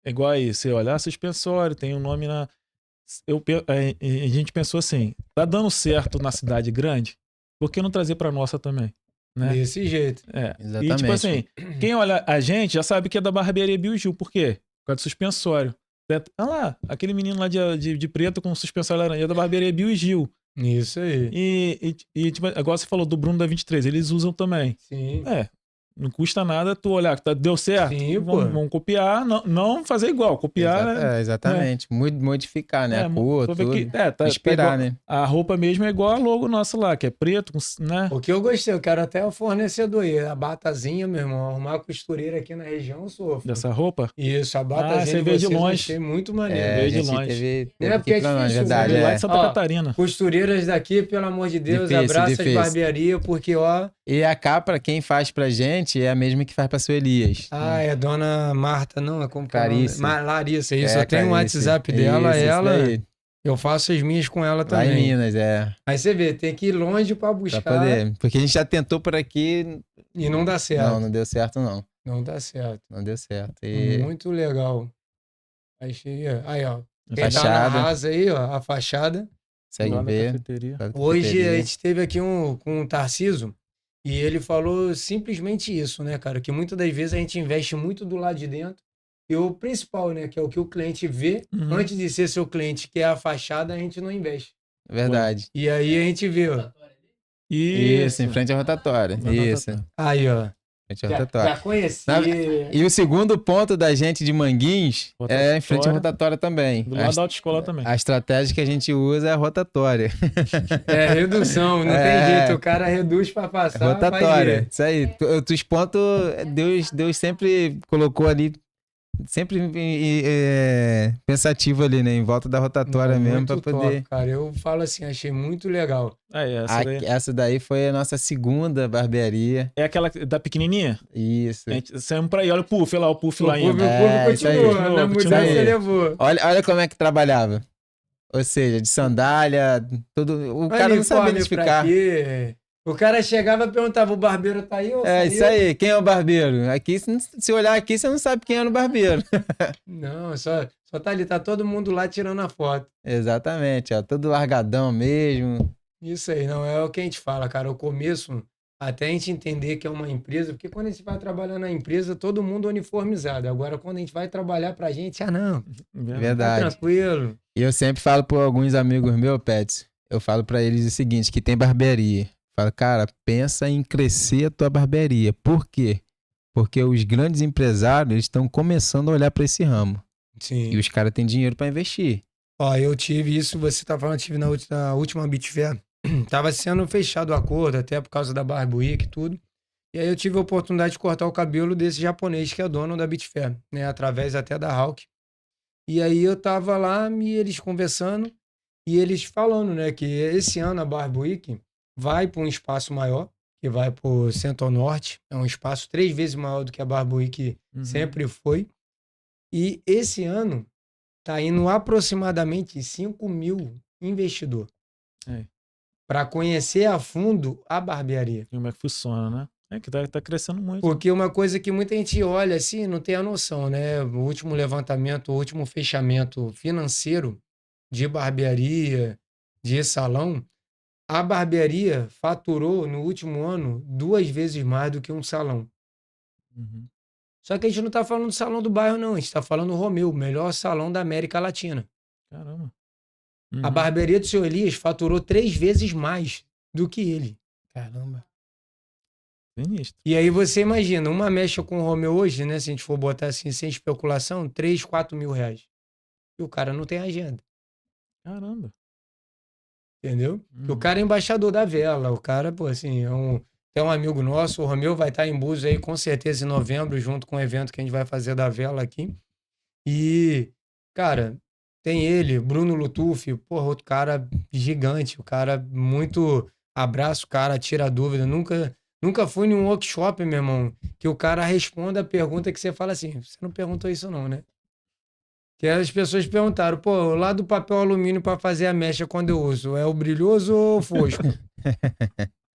igual aí, você olhar suspensório, tem um nome na... A gente pensou assim, tá dando certo na cidade grande, por que não trazer pra nossa também? Né? Desse jeito. Exatamente. E tipo assim, quem olha a gente já sabe que é da barbearia Bill Gil. Por quê? Por causa do suspensório. Olha lá, aquele menino lá de preto com suspensório laranja é da barbearia Bill Gil. Isso aí. E tipo, agora você falou do Bruno da 23, eles usam também. Sim. Não custa nada tu olhar que deu certo. Sim, pô. Vamos copiar, não fazer igual. Copiar, né? Exatamente. Modificar, né? A cor, vou ver tudo. tá Inspirar, igual- né? A roupa mesmo é igual a logo nossa lá, que é preto, né? O que eu gostei, eu quero até o fornecedor aí, a batazinha, meu irmão, arrumar a costureira aqui na região, eu sofro. Dessa roupa. Isso, a batazinha você de vê de vocês eu longe. achei muito maneiro. É, a veio de gente longe. teve É, porque é aqui pra nós, difícil, verdade. né? Lá É. de Santa Ó, Catarina. Costureiras daqui, pelo amor de Deus, Difícil, abraça difícil. as barbearias, porque, ó... E a capa, quem faz pra gente é a mesma que faz pra seu Elias. Ah, é Dona Marta, não, é como que é o nome? Clarice. Larissa, isso, É, eu tenho o Clarice. WhatsApp dela, Isso, ela... daí. Eu faço as minhas com ela Lá em também. Minas, é. Aí você vê, tem que ir longe pra Pra buscar poder. Porque a gente já tentou por aqui. e não dá certo. Não deu certo, não. Não dá certo. Não deu certo. E Muito legal. Aí, ó. Quem tá na Fachada. rasa aí, ó, a fachada. segue Lá na ver. cafeteria. Hoje a gente esteve aqui com um Tarciso e ele falou simplesmente isso, né, cara? Que muitas das vezes a gente investe muito do lado de dentro e o principal, né, que é o que o cliente vê, Uhum. antes de ser seu cliente, que é a fachada, a gente não investe. Verdade. E aí a gente vê, ó. Isso, em frente à rotatória. Isso. Aí, ó. Frente à Já rotatória. conheci. E o segundo ponto da gente de Manguinhos é em frente à rotatória também. Do lado da autoescola também. A estratégia que a gente usa é a rotatória. É redução, não É. tem jeito. O cara reduz pra passar. vai Rotatória. ver. Isso aí. Os pontos, Deus sempre colocou ali, sempre pensativo ali, né? Em volta da rotatória Não, mesmo, pra muito poder. top, cara, eu falo assim, achei muito legal. Essa daí foi a nossa segunda barbearia. É aquela da pequenininha? Isso. A gente saímos pra aí, olha o puff lá, o puff lá O público ainda. isso aí. continua, na Continua. mudança levou. Olha como é que trabalhava. Ou seja, de sandália, tudo. O cara não sabia Uniforme pra identificar. quê? O cara chegava e perguntava, o barbeiro tá aí ou É, saiu? isso aí. Quem é o barbeiro? Aqui, se olhar aqui, você não sabe quem é o barbeiro. Não, só tá ali, tá todo mundo lá tirando a foto. Exatamente, ó. Todo largadão mesmo. Isso aí, não é o que a gente fala, cara. O começo, até a gente entender que é uma empresa, porque quando a gente vai trabalhar na empresa, todo mundo uniformizado. Agora, quando a gente vai trabalhar pra gente, não, tá Verdade. tranquilo. E eu sempre falo para alguns amigos meus, Pets, eu falo para eles o seguinte, que tem barbearia. Falo, cara, pensa em crescer a tua barbearia. Por quê? Porque os grandes empresários eles estão começando a olhar para esse ramo. Sim. E os caras têm dinheiro para investir. Ó, eu tive isso, você tá falando, tive na última Bitfair. Tava sendo fechado o acordo, até por causa da Barba Week e tudo. E aí eu tive a oportunidade de cortar o cabelo desse japonês que é dono da Bitfair, né? Através até da Hawk. E aí eu tava lá e eles conversando e eles falando, né, que esse ano a Barba Week vai para um espaço maior, que vai para o Centro-Norte. É um espaço 3 vezes maior do que a Barba Week sempre foi. E esse ano tá indo aproximadamente 5.000 investidor É. para conhecer a fundo a barbearia. Como é que funciona, né? É que tá crescendo muito. Porque uma coisa que muita gente olha assim, não tem a noção, né? O último levantamento, o último fechamento financeiro de barbearia, de salão, a barbearia faturou no último ano 2 vezes mais do que um salão. Uhum. Só que a gente não está falando do salão do bairro, não. A gente está falando do Romeu, o melhor salão da América Latina. Caramba. A barbearia do seu Elias faturou 3 vezes mais do que ele. Caramba. Sinistro. E aí você imagina, uma mecha com o Romeu hoje, né? Se a gente for botar assim, sem especulação, 3, 4 mil reais. E o cara não tem agenda. Caramba. Entendeu? O cara é embaixador da vela. O cara, pô, assim, é um amigo nosso. O Romeu vai estar em Búzios aí com certeza em novembro, junto com o evento que a gente vai fazer da vela aqui. E, cara, tem ele, Bruno Lutuf, porra, outro cara gigante. O cara muito abraça o cara, tira a dúvida. Nunca fui num workshop, meu irmão, que o cara responda a pergunta que você fala assim: você não perguntou isso, não, né? Que as pessoas perguntaram, pô, lá do papel alumínio para fazer a mecha quando eu uso, é o brilhoso ou o fosco?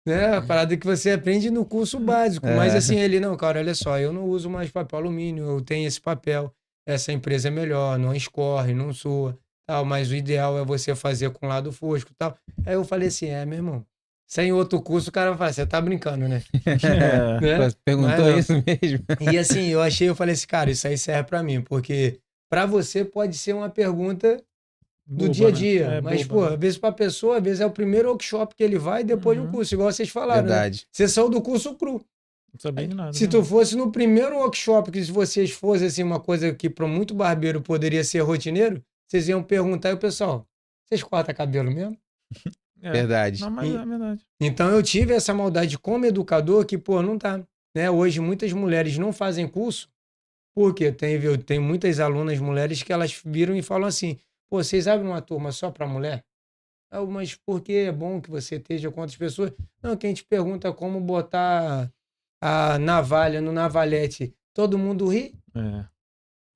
Né? A parada que você aprende no curso básico. Mas assim, ele, não, cara, olha só, eu não uso mais papel alumínio, eu tenho esse papel, essa empresa é melhor, não escorre, não sua, tal, mas o ideal é você fazer com lado fosco, tal. Aí eu falei assim, meu irmão, sem outro curso o cara vai falar, você tá brincando, né? Né? Pô, perguntou Mas, isso mesmo. E assim, eu falei assim, cara, isso aí serve para mim, porque para você pode ser uma pergunta do Boba, dia a né? dia. É Mas, boba, pô, né? às vezes pra pessoa, às vezes é o primeiro workshop que ele vai depois de um curso, igual vocês falaram, né? Verdade. Você saiu do curso cru. Não sabia de nada. Se tu fosse no primeiro workshop, que se vocês fossem assim, uma coisa que para muito barbeiro poderia ser rotineiro, vocês iam perguntar e o pessoal, vocês cortam cabelo mesmo? Verdade. Não, mas é verdade. Então eu tive essa maldade como educador que, pô, não tá. Né? Hoje muitas mulheres não fazem curso, porque tem muitas alunas mulheres que elas viram e falam assim, pô, vocês abrem uma turma só para mulher? Mas por que é bom que você esteja com outras pessoas? Não, que a gente pergunta como botar a navalha no navalhete. Todo mundo ri, É.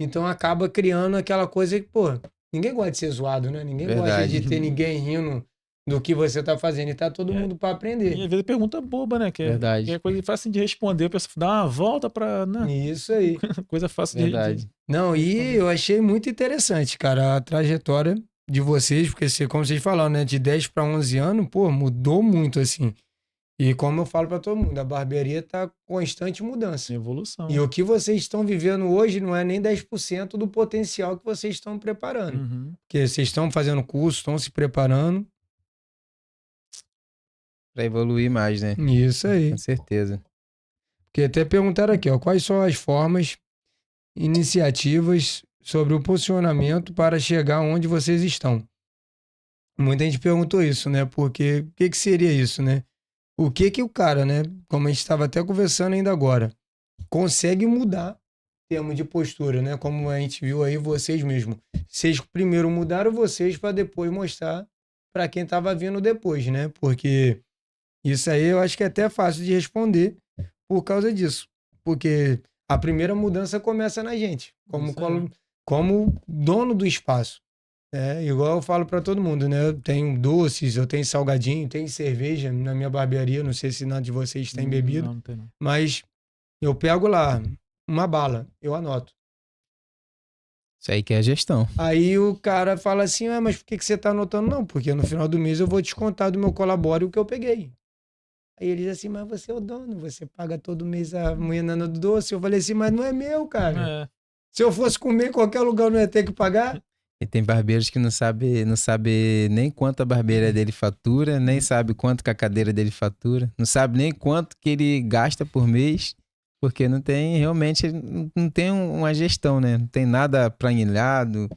então acaba criando aquela coisa que, pô, ninguém gosta de ser zoado, né? Ninguém gosta de Verdade. ter ninguém rindo do que você tá fazendo. E tá todo mundo para E aprender. às vezes pergunta boba, né? Verdade. Que é coisa fácil de responder. A pessoa dá uma volta pra. Né? Isso aí. Coisa fácil Verdade. Não, e eu achei muito interessante, cara, a trajetória de vocês, porque como vocês falaram, né, de 10 para 11 anos, pô, mudou muito, assim. E como eu falo para todo mundo, a barbearia tá constante mudança. Evolução. E o que vocês estão vivendo hoje não é nem 10% do potencial que vocês estão preparando. Porque vocês estão fazendo curso, estão se preparando. Pra evoluir mais, né? Isso aí. Com certeza. Porque até perguntaram aqui, ó, quais são as formas, iniciativas sobre o posicionamento para chegar onde vocês estão? Muita gente perguntou isso, né? Porque o que seria isso, né? O que o cara, né? Como a gente estava até conversando ainda agora, consegue mudar em termos de postura, né? Como a gente viu aí vocês mesmos. Vocês primeiro mudaram vocês para depois mostrar para quem estava vindo depois, né? Porque isso aí eu acho que é até fácil de responder por causa disso. Porque a primeira mudança começa na gente, como dono do espaço. É, igual eu falo pra todo mundo, né? Eu tenho doces, eu tenho salgadinho, tenho cerveja na minha barbearia. Não sei se nada de vocês tem bebida, Não tem não. mas eu pego lá uma bala, eu anoto. Isso aí que é a gestão. Aí o cara fala assim: ah, mas por que você tá anotando? Não, porque no final do mês eu vou descontar do meu colabore o que eu peguei. Aí ele diz assim: mas você é o dono, você paga todo mês a moedana do doce. Eu falei assim: mas não é meu, cara. É, Se eu fosse comer em qualquer lugar, eu não ia ter que pagar. E tem barbeiros que não sabe nem quanto a barbearia dele fatura, nem sabe quanto que a cadeira dele fatura, não sabe nem quanto que ele gasta por mês, porque não tem, realmente, não tem uma gestão, né? Não tem nada planilhado.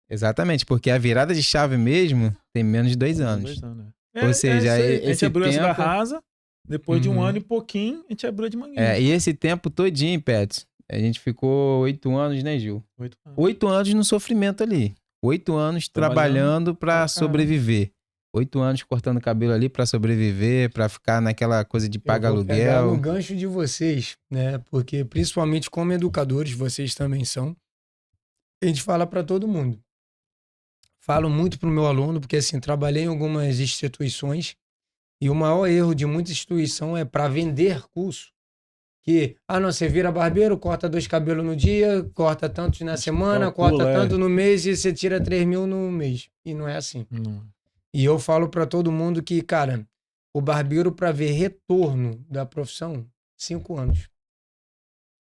Exatamente, porque a virada de chave mesmo tem menos de 2 anos. 2 anos, Ou seja, isso aí. A gente esse abriu essa da tempo... Rasa, depois de um Uhum. ano e pouquinho, a gente abriu a de Manguinhos. E esse tempo todinho, Pets, a gente ficou 8 anos, né, Gil? 8 anos. 8 anos no sofrimento ali. 8 anos trabalhando pra caramba. pra sobreviver. 8 anos cortando cabelo ali pra sobreviver, pra ficar naquela coisa de pagar Eu vou pegar no aluguel. gancho de vocês, né? Porque principalmente como educadores, vocês também são. A gente fala para todo mundo. Falo muito pro meu aluno, porque assim, trabalhei em algumas instituições e o maior erro de muita instituição é para vender curso. Que, não, você vira barbeiro, corta 2 cabelos no dia, corta tantos na semana, corta Calcula, tanto no mês e você tira 3.000 no mês. E não é assim. Não. E eu falo para todo mundo que, cara, o barbeiro para ver retorno da profissão, 5 anos.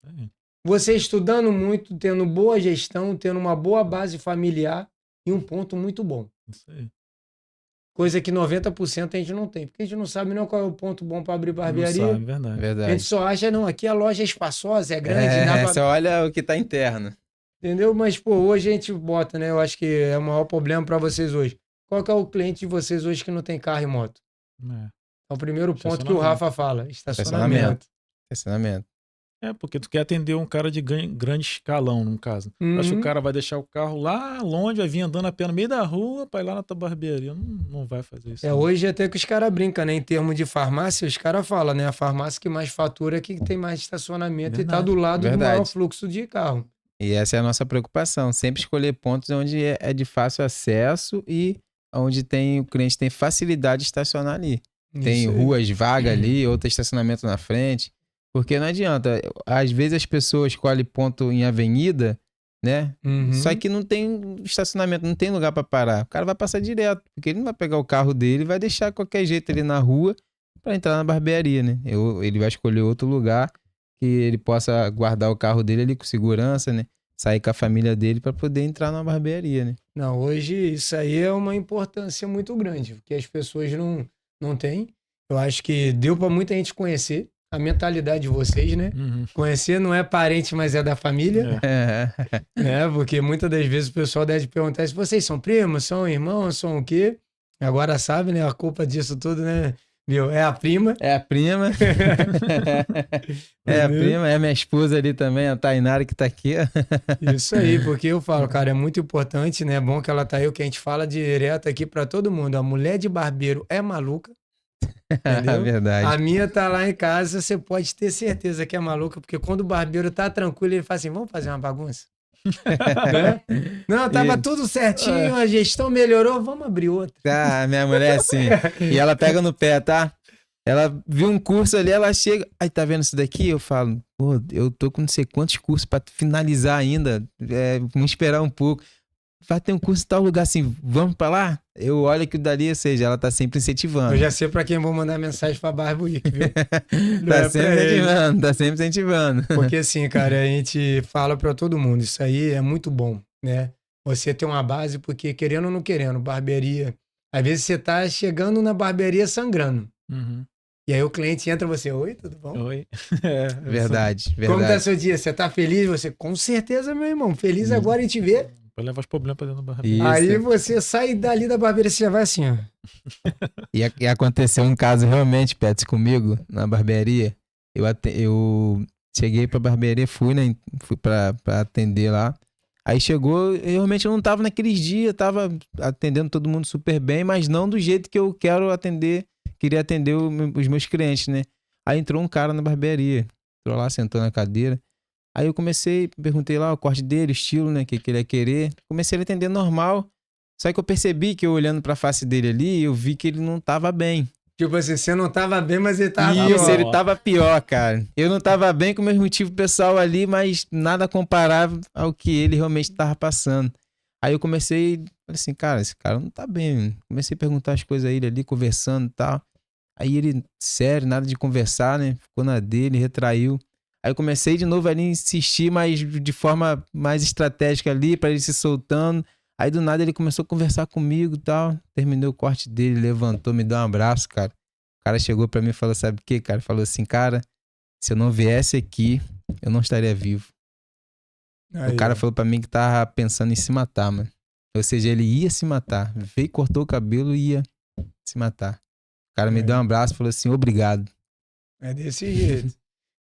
É, Você estudando muito, tendo boa gestão, tendo uma boa base familiar e um ponto muito bom. isso aí. Coisa que 90% a gente não tem. Porque a gente não sabe nem qual é o ponto bom para abrir Não barbearia. sabe, verdade. A gente Verdade. só acha, não, aqui a loja é espaçosa, é grande, dá pra... Você olha o que tá interno. Entendeu? Mas, pô, hoje a gente bota, né? Eu acho que é o maior problema para vocês hoje. Qual que é o cliente de vocês hoje que não tem carro e moto? É. É o primeiro ponto que o Estacionamento. Rafa fala. Estacionamento. Estacionamento. Porque tu quer atender um cara de grande escalão, no caso. Acho que o Uhum. cara vai deixar o carro lá longe, vai vir andando a pé no meio da rua pra ir lá na tua barbearia. Não vai fazer isso. não. Hoje até que os caras brincam, né? Em termos de farmácia, os caras falam, né? A farmácia que mais fatura é que tem mais estacionamento e tá Verdade. do lado do Verdade. maior fluxo de carro. E essa é a nossa preocupação. Sempre escolher pontos onde é de fácil acesso e onde o cliente tem facilidade de estacionar ali. Tem Isso aí. ruas vagas ali, outro estacionamento na frente. Porque não adianta. Às vezes as pessoas escolhem ponto em avenida, né? Uhum. Só que não tem estacionamento, não tem lugar para parar. O cara vai passar direto, porque ele não vai pegar o carro dele e vai deixar qualquer jeito ali na rua para entrar na barbearia, né? Ele vai escolher outro lugar que ele possa guardar o carro dele ali com segurança, né? Sair com a família dele para poder entrar na barbearia, né? Não, hoje isso aí é uma importância muito grande, porque as pessoas não têm. Eu acho que deu para muita gente conhecer a mentalidade de vocês, né? Uhum. Conhecer não é parente, mas é da família, né? Porque muitas das vezes o pessoal deve perguntar se vocês são primos, são irmãos, são o quê? Agora sabe, né? A culpa disso tudo, né? Viu? É a prima. É a prima. É a prima, é minha esposa ali também, a Tainara, que tá aqui. Isso aí, porque eu falo, cara, é muito importante, né? É bom que ela tá aí, o que a gente fala direto aqui pra todo mundo. A mulher de barbeiro é maluca. Entendeu? Verdade. A minha tá lá em casa, você pode ter certeza que é maluca, porque quando o barbeiro tá tranquilo, ele fala assim: vamos fazer uma bagunça? Né? Não, tava tudo certinho, a gestão melhorou, vamos abrir outra. Tá, minha mulher é assim. E ela pega no pé, tá? Ela viu um curso ali, ela chega. Aí, tá vendo isso daqui? Eu falo, pô, eu tô com não sei quantos cursos pra finalizar ainda. Vamos esperar um pouco. Vai ter um curso em tal lugar assim, vamos pra lá? Eu olho aquilo dali, ou seja, ela tá sempre incentivando. Eu já sei pra quem vou mandar mensagem pra Barbo Week, viu? Tá sempre incentivando, tá sempre incentivando. Porque assim, cara, a gente fala pra todo mundo, isso aí é muito bom, né? Você ter uma base, porque querendo ou não querendo, barbearia. Às vezes você tá chegando na barbearia sangrando. Uhum. E aí o cliente entra, você, oi, tudo bom? Oi. Verdade, Como tá verdade. seu dia? Você tá feliz? Você, com certeza, meu irmão. Feliz agora em te ver. Pra levar os problemas pra dentro do barbeiro. Isso. Aí você sai dali da barbearia, você já vai assim, ó. E aconteceu um caso realmente, Pets, comigo, na barbearia. Eu cheguei pra barbearia, fui pra atender lá. Aí chegou, eu realmente não tava naqueles dias, tava atendendo todo mundo super bem, mas não do jeito que eu quero atender, queria atender os meus clientes, né? Aí entrou um cara na barbearia, entrou lá, sentou na cadeira. Aí eu perguntei lá o corte dele, o estilo, né, que ele ia querer. Comecei a atender normal. Só que eu percebi que eu olhando pra face dele ali, eu vi que ele não tava bem. Tipo assim, você não tava bem, mas ele tava Isso, pior. ele tava pior, cara. Eu não tava bem com meus motivos pessoal ali, mas nada comparável ao que ele realmente tava passando. Aí eu falei assim, cara, esse cara não tá bem. Comecei a perguntar as coisas a ele ali, conversando e tal. Aí ele, sério, nada de conversar, né? Ficou na dele, retraiu. Aí eu comecei de novo ali a insistir, mas de forma mais estratégica ali, pra ele se soltando. Aí do nada ele começou a conversar comigo e tal. Terminei o corte dele, levantou, me deu um abraço, cara. O cara chegou pra mim e falou, sabe o que, cara? Falou assim, cara, se eu não viesse aqui, eu não estaria vivo. Aí, o cara falou pra mim que tava pensando em se matar, mano. Ou seja, ele ia se matar. Veio, cortou o cabelo e ia se matar. O cara me deu um abraço e falou assim, obrigado. É desse jeito.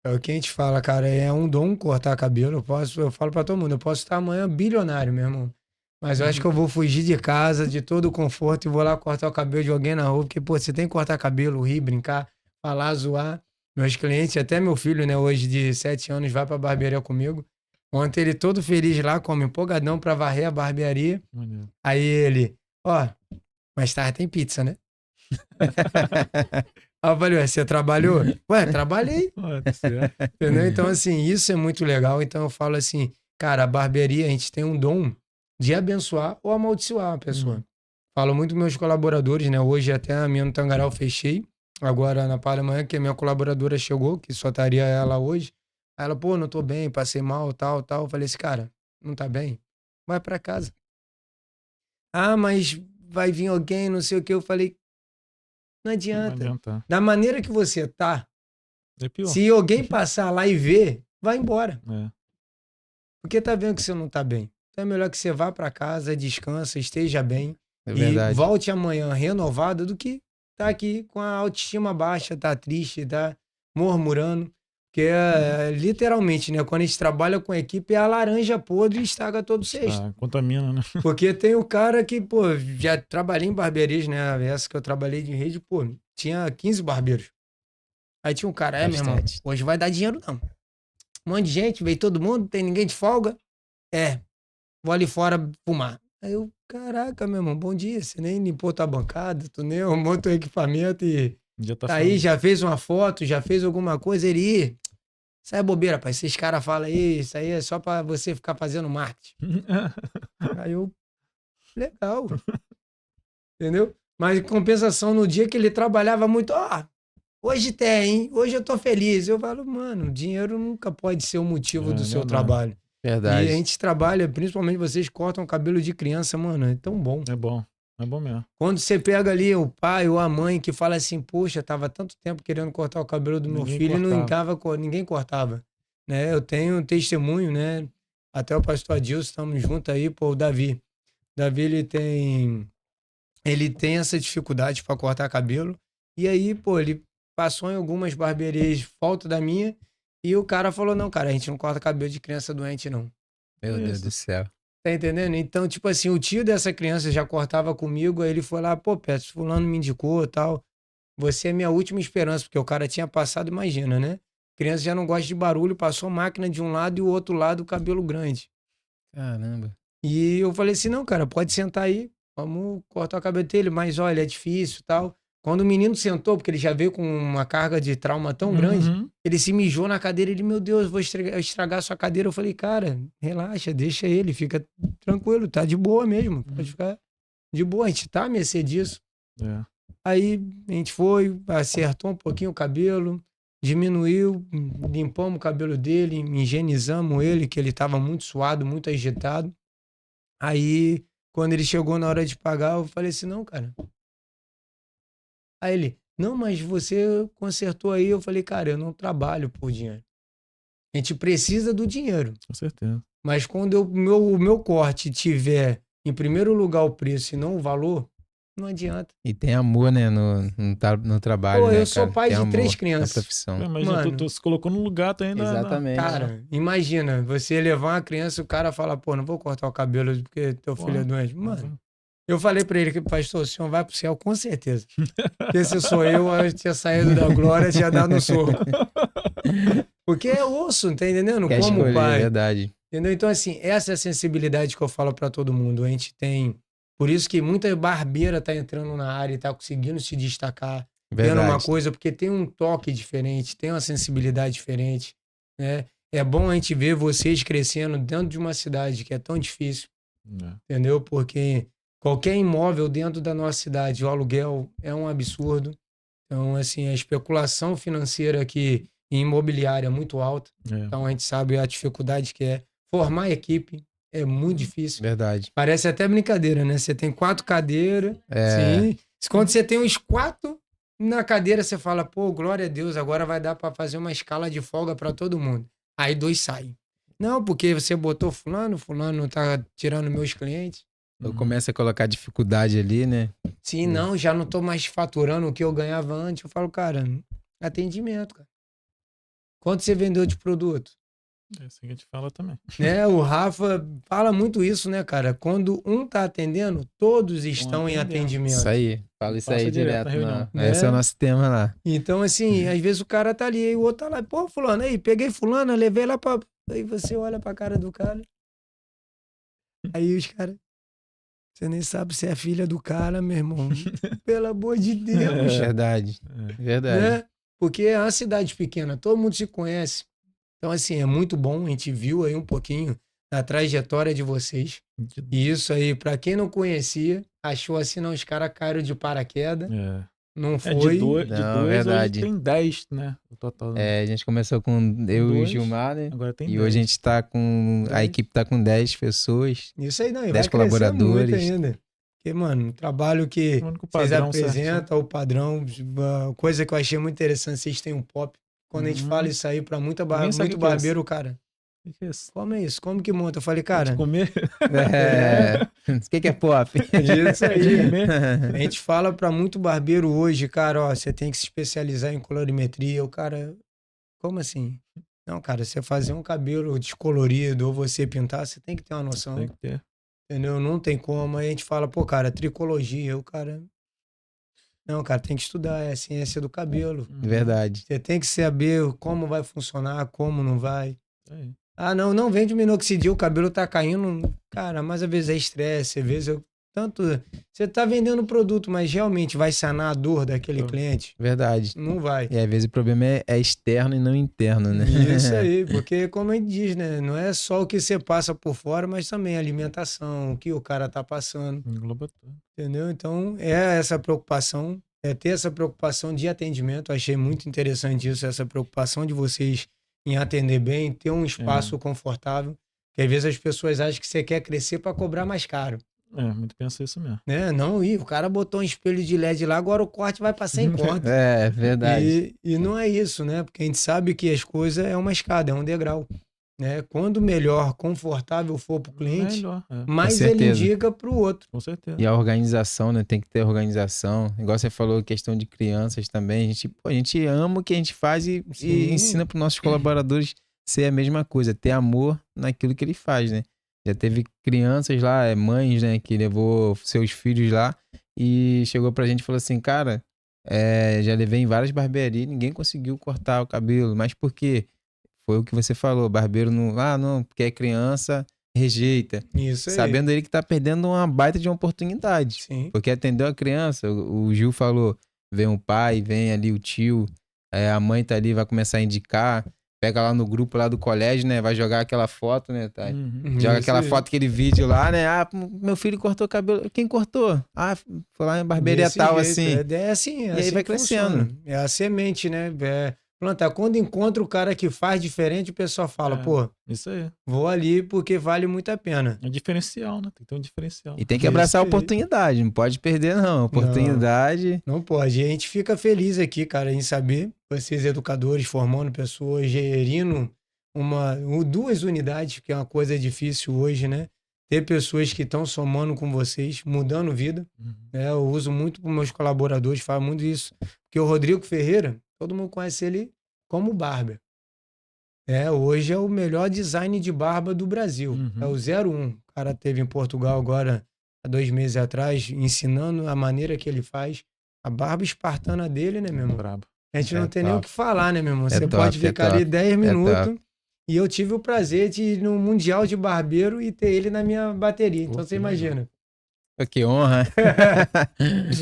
É o que a gente fala, cara, é um dom cortar cabelo. Eu falo pra todo mundo, eu posso estar amanhã bilionário, meu irmão. Mas eu acho que eu vou fugir de casa, de todo o conforto, e vou lá cortar o cabelo de alguém na rua, porque, pô, você tem que cortar cabelo, rir, brincar, falar, zoar. Meus clientes, até meu filho, né, hoje de 7 anos, vai pra barbearia comigo. Ontem ele todo feliz lá, como empolgadão pra varrer a barbearia. Aí ele, ó, mais tarde tem pizza, né? Aí eu falei, ué, você trabalhou? Ué, trabalhei. Entendeu? Então, assim, isso é muito legal. Então eu falo assim, cara, a barbearia, a gente tem um dom de abençoar ou amaldiçoar a pessoa. Falo muito com meus colaboradores, né? Hoje até a minha no Tangará eu fechei. Agora na Palemanha, que a minha colaboradora chegou, que só estaria ela hoje. Aí ela, pô, não tô bem, passei mal, tal, tal. Eu falei assim, cara, não tá bem? Vai pra casa. Ah, mas vai vir alguém, não sei o que. Eu falei, não adianta. Da maneira que você tá, é pior. Se alguém passar lá e ver, vai embora. É. Porque tá vendo que você não tá bem. Então é melhor que você vá pra casa, descansa, esteja bem. É E verdade. volte amanhã renovado do que tá aqui com a autoestima baixa, tá triste, tá murmurando. Porque literalmente, né? Quando a gente trabalha com equipe, é a laranja podre e estraga todo o cesto. Contamina, né? Porque tem o cara que, pô, já trabalhei em barbearias, né? Essa que eu trabalhei de rede, pô, tinha 15 barbeiros. Aí tinha um cara, meu irmão, hoje vai dar dinheiro não. Um monte de gente, veio todo mundo, tem ninguém de folga. Vou ali fora fumar. Aí eu, caraca, meu irmão, bom dia. Você nem limpou tua bancada, tu nem arrumou teu equipamento e Já tá aí, já fez uma foto, já fez alguma coisa, ele... Isso aí é bobeira, pai. Esses caras falam aí, isso aí é só pra você ficar fazendo marketing. Aí eu, legal. Entendeu? Mas em compensação, no dia que ele trabalhava muito, hoje tem, hein? Hoje eu tô feliz. Eu falo, mano, dinheiro nunca pode ser o motivo do seu trabalho. Verdade. E a gente trabalha, principalmente vocês cortam cabelo de criança, mano, é tão bom. É bom mesmo. Quando você pega ali o pai ou a mãe que fala assim, poxa, tava tanto tempo querendo cortar o cabelo do meu filho e ninguém cortava. Né? Eu tenho um testemunho, né? Até o pastor Adilson, estamos juntos aí, pô, o Davi. Davi, ele tem essa dificuldade para cortar cabelo. E aí, pô, ele passou em algumas barbearias, falta da minha, e o cara falou, não, cara, a gente não corta cabelo de criança doente, não. Meu Deus do céu. Tá entendendo? Então, tipo assim, o tio dessa criança já cortava comigo, aí ele foi lá, pô, Petros, fulano me indicou e tal. Você é minha última esperança, porque o cara tinha passado, imagina, né? Criança já não gosta de barulho, passou máquina de um lado e o outro lado, cabelo grande. Caramba. E eu falei assim, não, cara, pode sentar aí, vamos cortar o cabelo dele, mas olha, é difícil e tal. Quando o menino sentou, porque ele já veio com uma carga de trauma tão grande, ele se mijou na cadeira, ele, meu Deus, vou estragar sua cadeira. Eu falei, cara, relaxa, deixa ele, fica tranquilo, tá de boa mesmo, pode ficar de boa, a gente tá a mercê disso. Aí a gente foi, acertou um pouquinho o cabelo, diminuiu, limpamos o cabelo dele, higienizamos ele, que ele tava muito suado, muito agitado. Aí, quando ele chegou na hora de pagar, eu falei assim, não, cara. Aí ele, não, mas você consertou aí. Eu falei, cara, eu não trabalho por dinheiro. A gente precisa do dinheiro. Com certeza. Mas quando o meu corte tiver em primeiro lugar o preço e não o valor, não adianta. E tem amor, né, no trabalho, Pô, né, eu sou pai tem de 3 na crianças. profissão. Imagina, tu se colocou no lugar, tu ainda... Exatamente. Cara, imagina, você levar uma criança, o cara fala, pô, não vou cortar o cabelo porque teu filho é doente. Mano, eu falei pra ele que, pastor, o senhor vai pro céu com certeza. Porque se sou eu tinha saído da glória, tinha dado um soco. Porque é osso, tá entendendo? Quer Como escolher, pai. verdade. Entendeu? Então, assim, essa é a sensibilidade que eu falo pra todo mundo. A gente tem. Por isso que muita barbeira tá entrando na área e tá conseguindo se destacar, tendo uma Verdade. coisa, porque tem um toque diferente, tem uma sensibilidade diferente, né? É bom a gente ver vocês crescendo dentro de uma cidade que é tão difícil, É. entendeu? Porque qualquer imóvel dentro da nossa cidade, o aluguel é um absurdo. Então, assim, a especulação financeira aqui em imobiliária é muito alta. É. Então, a gente sabe a dificuldade que é. Formar equipe é muito difícil. Verdade. Parece até brincadeira, né? Você tem 4 cadeiras, É. sim. Quando você tem os 4 na cadeira, você fala, pô, glória a Deus, agora vai dar para fazer uma escala de folga para todo mundo. Aí 2 saem. Não, porque você botou fulano tá tirando meus clientes. Eu começo a colocar dificuldade ali, né? Sim, não, já não tô mais faturando o que eu ganhava antes. Eu falo, cara, atendimento, cara. Quanto você vendeu de produto? É assim que a gente fala também. Né? O Rafa fala muito isso, né, cara? Quando um tá atendendo, todos estão em atendendo. atendimento. Isso aí. Fala isso Passa aí direto direto. na reunião. Né? Esse é o nosso tema lá. Então, assim, às vezes o cara tá ali, aí o outro tá lá, pô, fulano, aí, peguei fulano, levei lá pra... Aí você olha pra cara do cara, aí os caras, você nem sabe se é filha do cara, meu irmão. Pelo amor de Deus. Verdade. Verdade. Né? Porque é uma cidade pequena, todo mundo se conhece. Então, assim, é muito bom, a gente viu aí um pouquinho da trajetória de vocês. E isso aí, pra quem não conhecia, achou assim, não, os caras caíram de paraquedas, É. não É, foi. de dois verdade. hoje tem 10, né? O total. É, a gente começou com eu e o dois, Gilmar, né? Agora tem E 10. hoje a gente tá com. A 10. equipe tá com 10 pessoas. Isso aí não, e 10 vai crescer muito colaboradores. ainda. Porque, mano, o trabalho que O único vocês padrão apresentam, o padrão, a coisa que eu achei muito interessante, vocês têm um pop. Quando a gente fala isso aí pra Ninguém sabe muito o que é barbeiro, cara, O que é isso? como é isso? Como que monta? Eu falei, Pode cara, comer? É. O que é pop? isso aí. De comer? A gente fala pra muito barbeiro hoje, cara, ó, você tem que se especializar em colorimetria. O cara, como assim? Não, cara, você fazer um cabelo descolorido ou você pintar, você tem que ter uma noção, Tem que ter. entendeu? Não tem como. Aí a gente fala, pô, cara, tricologia, o cara... Não, cara, tem que estudar, é a ciência do cabelo. Verdade. Você tem que saber como vai funcionar, como não vai. Aí. Ah, não vende minoxidil, o cabelo tá caindo. Cara, mas às vezes é estresse, às vezes eu... Tanto... Você tá vendendo produto, mas realmente vai sanar a dor daquele cliente? Verdade. Não vai. E às vezes o problema é externo e não interno, né? Isso aí, porque como a gente diz, né? Não é só o que você passa por fora, mas também a alimentação, o que o cara tá passando, Engloba tudo. entendeu? Então, é essa preocupação, é ter essa preocupação de atendimento. Eu achei muito interessante isso, essa preocupação de vocês em atender bem, ter um espaço confortável, que às vezes as pessoas acham que você quer crescer para cobrar mais caro. É, muito pensa isso mesmo. Né? Não, o cara botou um espelho de LED lá, agora o corte vai para 100 conto. É, verdade. E não é isso, né? Porque a gente sabe que as coisas é uma escada, é um degrau. Né? Quando melhor, confortável for para o cliente, Melhor, mais ele indica para o outro. com certeza. E a organização, né? Tem que ter organização. Igual você falou, questão de crianças também. A gente ama o que a gente faz e ensina para os nossos colaboradores ser a mesma coisa, ter amor naquilo que ele faz, né? Já teve crianças lá, mães, né, que levou seus filhos lá e chegou pra gente e falou assim, cara, já levei em várias barbearias, ninguém conseguiu cortar o cabelo, mas por quê? Foi o que você falou, barbeiro não, porque é criança, rejeita. Isso aí. Sabendo ele que tá perdendo uma baita de uma oportunidade. Sim. Porque atendeu a criança, o Gil falou, vem o pai, vem ali o tio, a mãe tá ali, vai começar a indicar, pega lá no grupo lá do colégio, né, vai jogar aquela foto, né, tá? Joga aquela foto, aquele vídeo lá, né? Ah, meu filho cortou o cabelo. Quem cortou? Ah, foi lá em barbearia tal, assim. É assim, E aí vai crescendo. Funciona. É a semente, né? Plantar. Quando encontra o cara que faz diferente, o pessoal fala, pô, Isso aí. vou ali porque vale muito a pena. É diferencial, né? Tem que ter um diferencial. E tem que abraçar a oportunidade, não pode perder, não. Oportunidade. Não pode. E a gente fica feliz aqui, cara, em saber, vocês educadores formando pessoas, gerindo duas unidades, que é uma coisa difícil hoje, né? Ter pessoas que estão somando com vocês, mudando vida. Né? Eu uso muito para meus colaboradores, falo muito isso. Porque o Rodrigo Ferreira, todo mundo conhece ele como barber. Hoje é o melhor design de barba do Brasil. É o 01. O cara teve em Portugal agora, há 2 meses atrás, ensinando a maneira que ele faz. A barba espartana dele, né, meu irmão? Brabo. A gente não É tem nem o top. que falar, né, meu irmão? É Você top, pode é ficar ali top. 10 É minutos e eu tive o prazer de ir no Mundial de Barbeiro e ter ele na minha bateria. Então Pô, você que legal. imagina. Pô, que honra.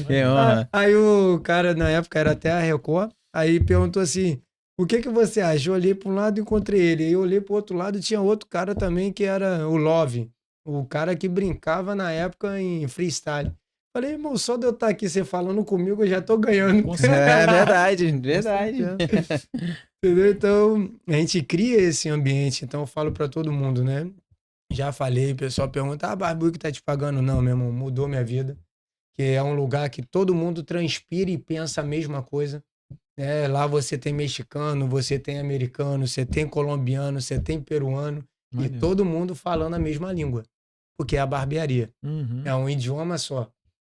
Que honra. Aí o cara, na época, era até a Record, aí perguntou assim, o que você acha? Eu olhei para um lado e encontrei ele. Aí eu olhei para o outro lado e tinha outro cara também que era o Love, o cara que brincava na época em freestyle. Falei, irmão, só de eu estar aqui você falando comigo, eu já tô ganhando. Com É verdade, Com verdade. certeza. Entendeu? Então, a gente cria esse ambiente. Então, eu falo para todo mundo, né? Já falei, o pessoal pergunta, Barbudo que tá te pagando? Não, meu irmão, mudou minha vida. Que é um lugar que todo mundo transpira e pensa a mesma coisa. Né? Lá você tem mexicano, você tem americano, você tem colombiano, você tem peruano. E Maneiro. todo mundo falando a mesma língua. Porque é a barbearia. Uhum. É um idioma só.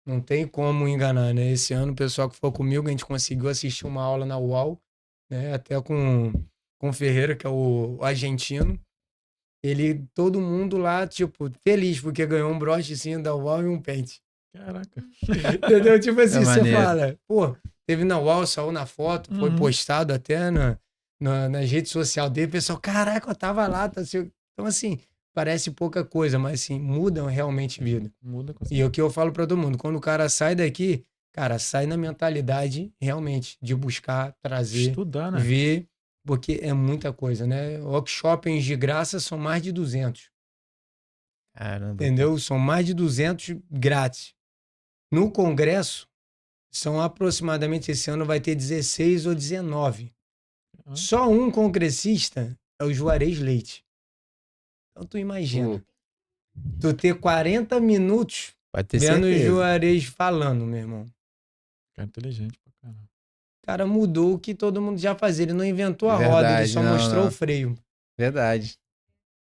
Não tem como enganar, né? Esse ano, o pessoal que foi comigo, a gente conseguiu assistir uma aula na UAU, né? Até com o Ferreira, que é o argentino. Todo mundo lá, tipo, feliz, porque ganhou um brochezinho da UAU e um pente. Caraca. Entendeu? Tipo assim, você maneiro. fala, pô, teve na UAU, saiu na foto, foi Uhum. postado até nas redes sociais dele, o pessoal, caraca, eu tava lá. Tá assim. Então, assim, parece pouca coisa, mas assim, mudam realmente vida. Muda com E é o que eu falo pra todo mundo, quando o cara sai daqui, cara, sai na mentalidade realmente de buscar, trazer, estudar, né? ver, porque é muita coisa, né? Workshops de graça são mais de 200, Caramba. entendeu? São mais de 200 grátis. No congresso, são aproximadamente, esse ano vai ter 16 ou 19. Ah. Só um congressista é o Juarez Leite. Então tu imagina, tu ter 40 minutos Pode ter vendo o certeza. Juarez falando, meu irmão. Cara inteligente pra caramba. O cara mudou o que todo mundo já fazia. Ele não inventou a roda, ele Verdade, só não, mostrou não. o freio. Verdade.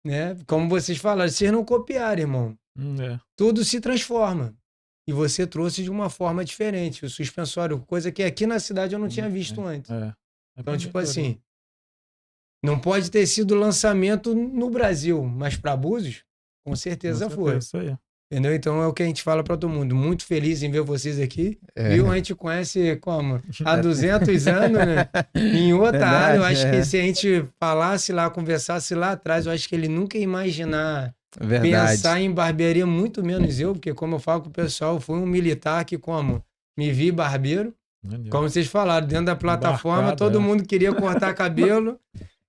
Né? Como vocês falaram, vocês não copiaram, irmão. É. Tudo se transforma. E você trouxe de uma forma diferente. O suspensório, coisa que aqui na cidade eu não tinha visto antes. É. Então, tipo assim, não pode ter sido lançamento no Brasil, mas para Búzios, com certeza foi. Isso aí. Entendeu? Então é o que a gente fala para todo mundo. Muito feliz em ver vocês aqui. É. Viu? A gente conhece como? Há 200 anos, né? Em outra Verdade, área. Eu acho que é. se a gente falasse lá, conversasse lá atrás, eu acho que ele nunca ia imaginar Verdade. pensar em barbearia, muito menos eu, porque como eu falo com o pessoal, eu fui um militar que, como? Me vi barbeiro. Maneiro. Como vocês falaram, dentro da plataforma, Embarcado, todo é. mundo queria cortar cabelo.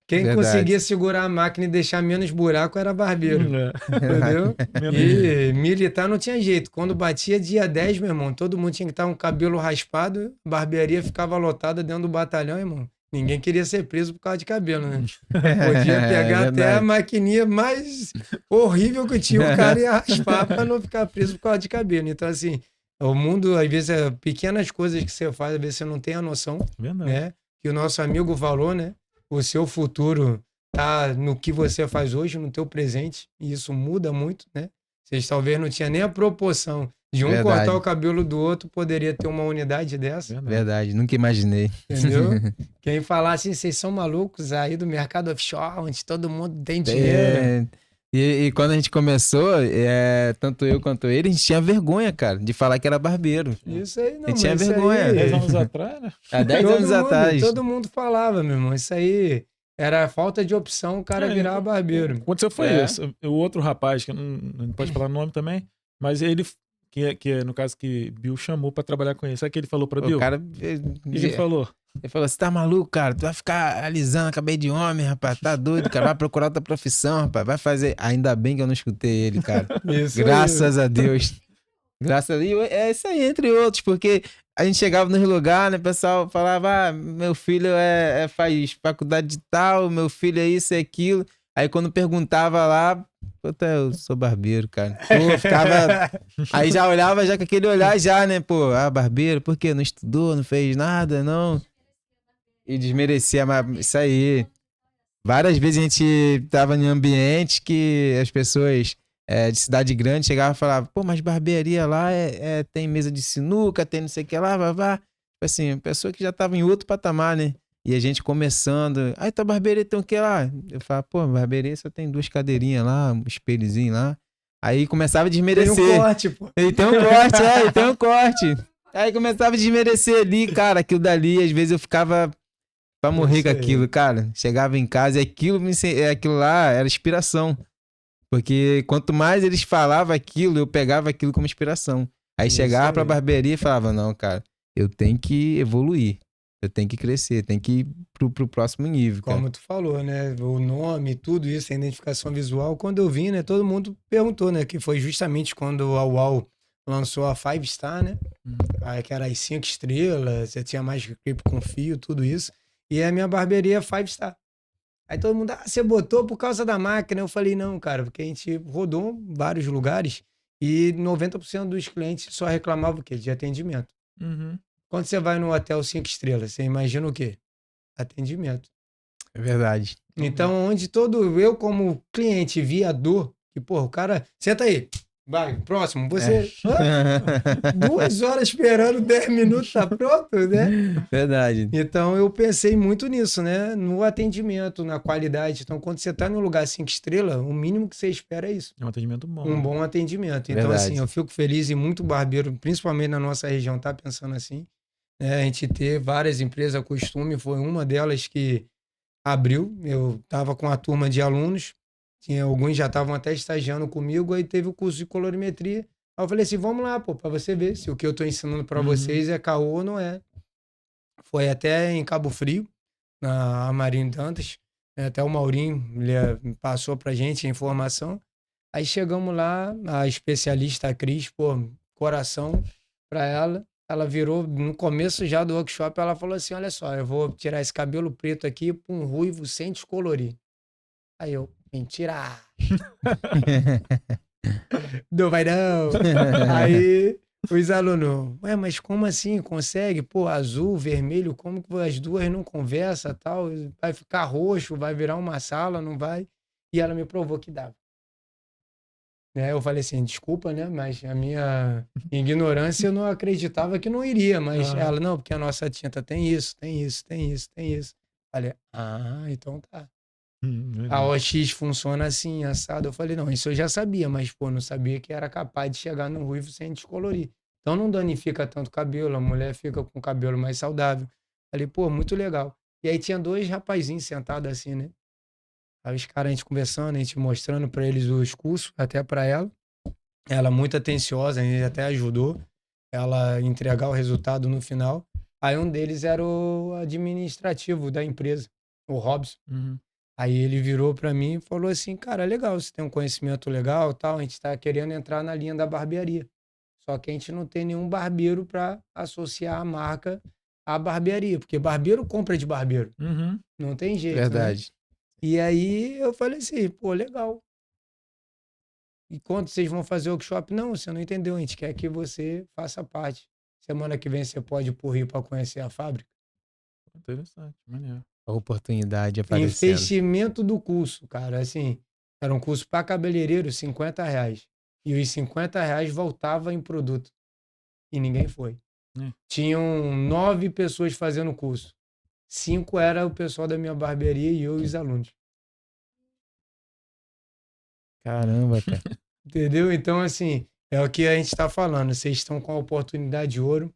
Quem Verdade. conseguia segurar a máquina e deixar menos buraco era barbeiro. É. Entendeu? Mesmo. E militar não tinha jeito. Quando batia dia 10, meu irmão, todo mundo tinha que estar com o cabelo raspado, a barbearia ficava lotada dentro do batalhão, irmão. Ninguém queria ser preso por causa de cabelo, né? Podia pegar até a verdade. maquininha mais horrível que tinha, o cara ia raspar para não ficar preso por causa de cabelo. Então, assim, o mundo, às vezes, é pequenas coisas que você faz, às vezes você não tem a noção, Verdade. né? Que o nosso amigo falou, né? O seu futuro tá no que você faz hoje, no teu presente, e isso muda muito, né? Vocês talvez não tinham nem a proporção de um Verdade. cortar o cabelo do outro, poderia ter uma unidade dessa, Verdade, nunca imaginei. entendeu? Quem falar assim, vocês são malucos aí do mercado offshore, onde todo mundo tem dinheiro. É, e quando a gente começou, tanto eu quanto ele, a gente tinha vergonha, cara, de falar que era barbeiro. Isso aí não, Ele tinha mas isso vergonha. aí- 10 anos atrás, né? Há 10 Todo anos mundo- atrás. Todo mundo falava, meu irmão. Isso aí era falta de opção, o cara É, virar barbeiro. Aconteceu foi É. isso. O outro rapaz, que não pode falar o nome também, mas ele, que é no caso que Bill chamou pra trabalhar com ele. Sabe o que ele falou pra Bill? O cara, O que ele falou? ele falou, você tá maluco, cara? Tu vai ficar alisando cabelo de homem, rapaz, tá doido, cara, vai procurar outra profissão, rapaz, vai fazer. Ainda bem que eu não escutei ele, cara. Isso aí. Graças a Deus. Graças a Deus. É isso aí, entre outros, porque a gente chegava nos lugares, né, o pessoal falava, meu filho faz faculdade de tal, meu filho é isso e aquilo. Aí quando perguntava lá, puta, eu sou barbeiro, cara. Pô, ficava... Aí já olhava já com aquele olhar já, né, pô, barbeiro, por quê? Não estudou, não fez nada, não? E desmerecia, mas isso aí. Várias vezes a gente tava em ambientes que as pessoas de cidade grande chegavam e falavam, pô, mas barbearia lá tem mesa de sinuca, tem não sei o que lá, vá. Tipo assim, pessoa que já tava em outro patamar, né? E a gente começando, aí tua barbearia tem o que lá? Eu falava, pô, barbearia só tem 2 cadeirinhas lá, um espelhozinho lá. Aí começava a Tem desmerecer. um corte, pô. Ele tem um corte, ele tem um corte. Aí começava a desmerecer ali, cara, aquilo dali. Às vezes eu ficava pra morrer Isso com aí. aquilo, cara. Chegava em casa e aquilo lá era inspiração. Porque quanto mais eles falavam aquilo, eu pegava aquilo como inspiração. Aí Isso chegava pra aí. barbearia e falava, não, cara, eu tenho que evoluir. Eu tenho que crescer, tenho que ir pro próximo nível, cara. Como tu falou, né? O nome, tudo isso, a identificação visual. Quando eu vim, né? Todo mundo perguntou, né? Que foi justamente quando a UAU lançou a Five Star, né? Aí que era as 5 estrelas, você tinha mais clipe com fio, tudo isso. E a minha barbearia é Five Star. Aí todo mundo, ah, você botou por causa da máquina? Eu falei, não, cara, porque a gente rodou vários lugares e 90% dos clientes só reclamavam o quê? De atendimento. Uhum. Quando você vai no hotel 5 estrelas, você imagina o quê? Atendimento. É verdade. Então, onde todo eu, como cliente, via a dor, que, porra, o cara, senta aí, vai, próximo, você. Hã? 2 horas esperando, 10 minutos, tá pronto, né? Verdade. Então, eu pensei muito nisso, né? No atendimento, na qualidade. Então, quando você tá num lugar 5 estrelas, o mínimo que você espera é isso. É um atendimento bom. Um né? bom atendimento. Então, assim, Verdade. eu fico feliz e muito barbeiro, principalmente na nossa região, tá pensando assim. Né? A gente ter várias empresas, a Costume foi uma delas que abriu. Eu estava com a turma de alunos, tinha alguns já estavam até estagiando comigo, aí teve o curso de colorimetria. Aí eu falei assim, vamos lá, pô, para você ver se o que eu estou ensinando para vocês é caô ou não é. Foi até em Cabo Frio, na Amarim Dantas, né, até o Maurinho passou pra gente a informação. Aí chegamos lá, a especialista, a Cris, pô, coração pra ela. Ela virou, no começo já do workshop, ela falou assim, olha só, eu vou tirar esse cabelo preto aqui pra um ruivo sem descolorir. Aí eu, mentira! Não vai não! Aí os alunos, ué, mas como assim? Consegue? Pô, azul, vermelho, como que as duas não conversam, tal? Vai ficar roxo, vai virar uma sala, não vai? E ela me provou que dava. Né? Eu falei assim, desculpa, né? Mas a minha ignorância eu não acreditava que não iria. Mas Aham. ela, não, porque a nossa tinta tem isso, tem isso, tem isso, tem isso. Falei, ah, então tá. A Verdade. OX funciona assim, assado. Eu falei, não, isso eu já sabia, mas, pô, não sabia que era capaz de chegar no ruivo sem descolorir. Então não danifica tanto o cabelo, a mulher fica com o cabelo mais saudável. Falei, pô, muito legal. E aí tinha 2 rapazinhos sentados assim, né? Aí os caras, a gente conversando, a gente mostrando pra eles os cursos, até pra ela. Ela muito atenciosa, a gente até ajudou ela a entregar o resultado no final. Aí um deles era o administrativo da empresa, o Robson. Uhum. Aí ele virou pra mim e falou assim, cara, legal, você tem um conhecimento legal, tal, a gente tá querendo entrar na linha da barbearia. Só que a gente não tem nenhum barbeiro para associar a marca à barbearia, porque barbeiro compra de barbeiro, Uhum. não tem jeito, né? Verdade. E aí eu falei assim, pô, legal. E quando vocês vão fazer o workshop? Não, você não entendeu, a gente quer que você faça parte. Semana que vem você pode ir pro Rio para conhecer a fábrica. Interessante, maneiro. A oportunidade aparecendo. Investimento do curso, cara, assim, era um curso para cabeleireiro, R$ 50. E os R$ 50 voltava em produto. E ninguém foi. É. Tinham 9 pessoas fazendo o curso. 5 era o pessoal da minha barbearia e eu e os alunos. Caramba, cara. Entendeu? Então, assim, é o que a gente está falando. Vocês estão com a oportunidade de ouro.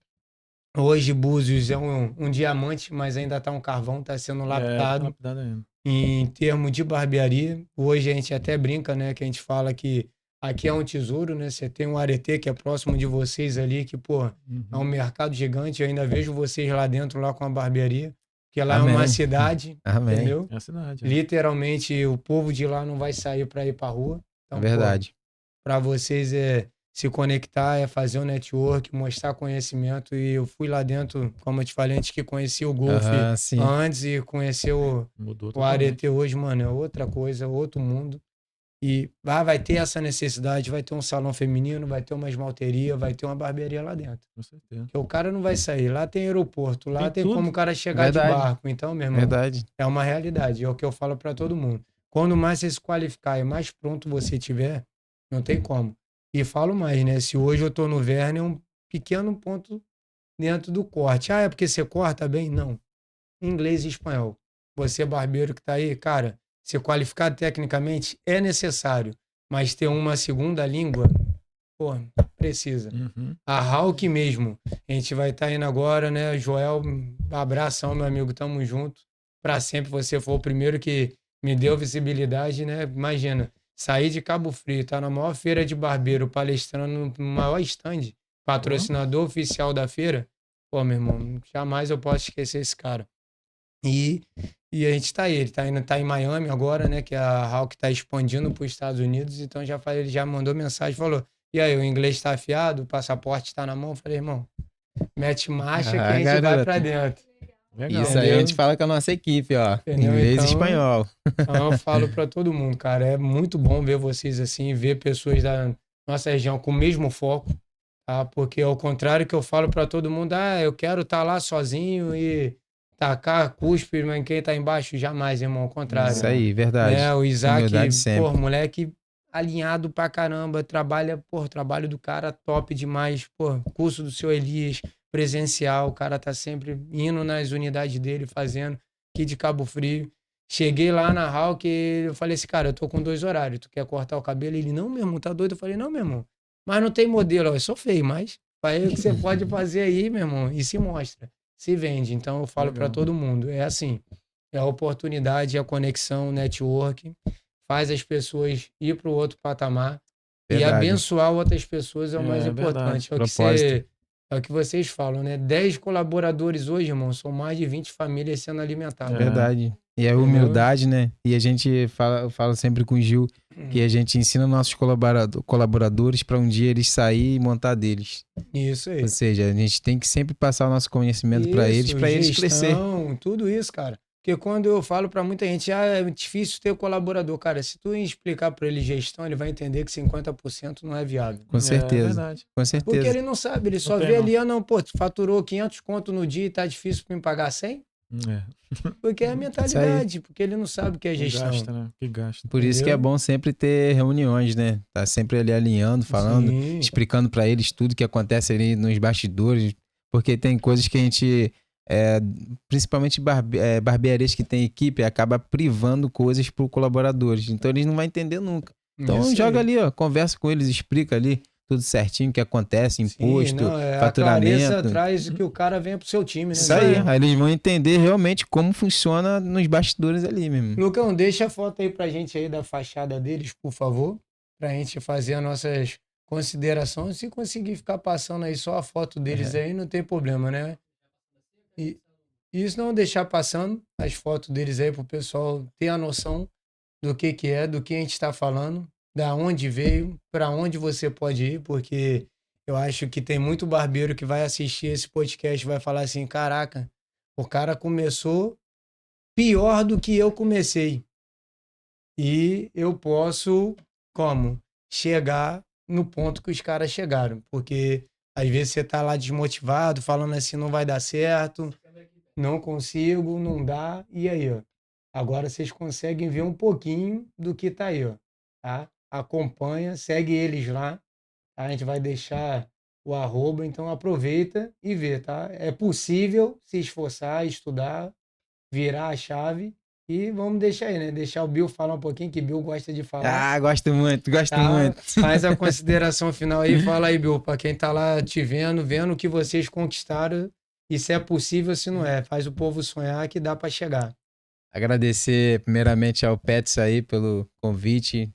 Hoje, Búzios é um diamante, mas ainda está um carvão, está sendo Tá lapidado. lapidado ainda. Em termos de barbearia, hoje a gente até brinca, né? Que a gente fala que aqui é um tesouro, né? Você tem um Areté que é próximo de vocês ali, que, pô, é um Uhum. mercado gigante. Eu ainda vejo vocês lá dentro, lá com a barbearia, que lá é uma Amém. cidade, Amém. entendeu? É a cidade. É. Literalmente, o povo de lá não vai sair para ir para rua. É Então, pô, verdade. para vocês é se conectar, é fazer um network, mostrar conhecimento. E eu fui lá dentro, como eu te falei, antes que conheci o Golf Aham, sim. antes e conhecer Mudou o totalmente. Areté hoje, mano, é outra coisa, outro mundo. E vai ter essa necessidade, vai ter um salão feminino, vai ter uma esmalteria, vai ter uma barbearia lá dentro. Com certeza. Porque o cara não vai sair. Lá tem aeroporto, lá Tem tem como tudo. o cara chegar de Verdade. barco. Então, meu irmão, Verdade. é uma realidade. É o que eu falo para todo mundo. Quando mais você se qualificar e mais pronto você tiver, não tem como. E falo mais, né? Se hoje eu tô no Verne, é um pequeno ponto dentro do corte. Ah, é porque você corta bem? Não. Inglês e espanhol. Você, barbeiro que tá aí, cara, ser qualificado tecnicamente é necessário, mas ter uma segunda língua pô, precisa. Uhum. A Hulk mesmo, a gente vai estar indo agora, né? Joel, abração, meu amigo, tamo junto. Pra sempre, você foi o primeiro que me deu visibilidade, né? Imagina, sair de Cabo Frio, tá na maior feira de barbeiro, palestrando no maior stand, patrocinador oficial da feira. Pô, meu irmão, jamais eu posso esquecer esse cara. E, e a gente tá aí, ele tá em Miami agora, né? Que a Hulk tá expandindo para os Estados Unidos, então já falei, ele já mandou mensagem, falou: e aí, o inglês tá afiado, o passaporte tá na mão? Eu falei, irmão, mete marcha que a Ah, gente vai pra garoto. dentro. Legal. Isso aí a gente Entendeu? fala com a nossa equipe, ó. Entendeu? Inglês e Então, espanhol. eu falo pra todo mundo, cara, é muito bom ver vocês assim, ver pessoas da nossa região com o mesmo foco, tá? Porque ao contrário que eu falo pra todo mundo, eu quero estar lá sozinho e tacar cuspe em quem tá embaixo, jamais, irmão, ao contrário. Isso aí, Né? verdade. O Isaac, Humildade pô, sempre. moleque alinhado pra caramba, trabalha, pô, trabalho do cara top demais, pô, curso do seu Elias, presencial, o cara tá sempre indo nas unidades dele, fazendo, aqui de Cabo Frio. Cheguei lá na Hulk, eu falei assim, cara, eu tô com 2 horários, tu quer cortar o cabelo? Ele, não, meu irmão, tá doido? Eu falei, não, meu irmão, mas não tem modelo, ó, eu sou feio, mas aí o que você pode fazer aí, meu irmão, e se mostra, se vende. Então eu falo pra Legal. todo mundo, é assim, é a oportunidade, a conexão, o network, faz as pessoas ir para o outro patamar e Verdade. abençoar outras pessoas é o mais É verdade. importante. Propósito. É o que vocês falam, né? 10 colaboradores hoje, irmão, são mais de 20 famílias sendo alimentadas. Verdade. E a Entendeu? humildade, né? E a gente fala, eu falo sempre com o Gil que a gente ensina nossos colaboradores para um dia eles sair e montar deles. Isso aí. Ou seja, a gente tem que sempre passar o nosso conhecimento para eles crescer. Gestão, tudo isso, cara. Porque quando eu falo para muita gente, é difícil ter colaborador, cara, se tu explicar para ele gestão, ele vai entender que 50% não é viável. Com É certeza. verdade. Com Porque certeza. ele não sabe, ele só tem, vê não. ali, não, pô, tu faturou 500 conto no dia e tá difícil para me pagar 100? É. Porque é a mentalidade, porque ele não sabe o que é Que gestão. gasta, né? Que gasta. Por isso que é Entendeu? bom sempre ter reuniões, né? Tá sempre ali alinhando, falando, Sim. explicando para eles tudo que acontece ali nos bastidores, porque tem coisas que a gente, principalmente barbearias que tem equipe, acaba privando coisas para os colaboradores. Então eles não vão entender nunca. Então Isso joga aí. ali, ó, conversa com eles, explica ali tudo certinho o que acontece, Sim, imposto, não, a clareza faturamento. traz que o cara venha pro seu time, né? Isso aí, Não. aí eles vão entender realmente como funciona nos bastidores ali mesmo. Lucão, deixa a foto aí pra gente aí da fachada deles, por favor, pra gente fazer as nossas considerações. Se conseguir ficar passando aí só a foto deles aí, não tem problema, né? E isso não deixar passando as fotos deles aí pro pessoal ter a noção do que é, do que a gente está falando, da onde veio, para onde você pode ir, porque eu acho que tem muito barbeiro que vai assistir esse podcast e vai falar assim: caraca, o cara começou pior do que eu comecei. E eu posso, como? Chegar no ponto que os caras chegaram. Porque às vezes você tá lá desmotivado, falando assim, não vai dar certo, não consigo, não dá. E aí, ó? Agora vocês conseguem ver um pouquinho do que tá aí, ó. Tá? Acompanha, segue eles lá. Tá? A gente vai deixar o arroba, então aproveita e vê, tá? É possível se esforçar, estudar, virar a chave e vamos deixar aí, né? Deixar o Bill falar um pouquinho, que Bill gosta de falar. Ah, gosto muito, gosto Tá? muito. Faz a consideração final aí, fala aí, Bill, para quem tá lá te vendo, vendo o que vocês conquistaram e se é possível, se não é. Faz o povo sonhar que dá para chegar. Agradecer primeiramente ao Pets aí pelo convite.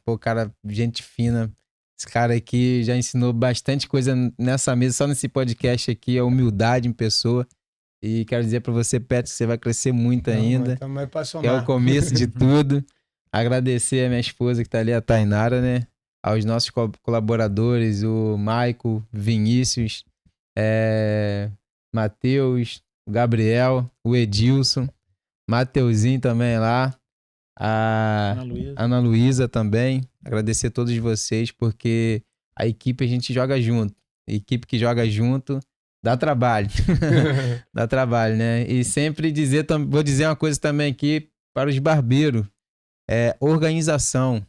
Pô, cara, gente fina. Esse cara aqui já ensinou bastante coisa nessa mesa, só nesse podcast aqui, a humildade em pessoa. E quero dizer pra você, Pets, que você vai crescer muito ainda. Então, mas para Que é o somar. começo de tudo. Agradecer a minha esposa que tá ali, a Tainara, né? Aos nossos colaboradores, o Maico, Vinícius, Matheus, o Gabriel, o Edilson, Mateuzinho também lá, a Ana Luísa. Ana Luísa também. Agradecer a todos vocês, porque a equipe a gente joga junto. A equipe que joga junto dá trabalho. Dá trabalho, né? E sempre vou dizer uma coisa também aqui para os barbeiros. Organização.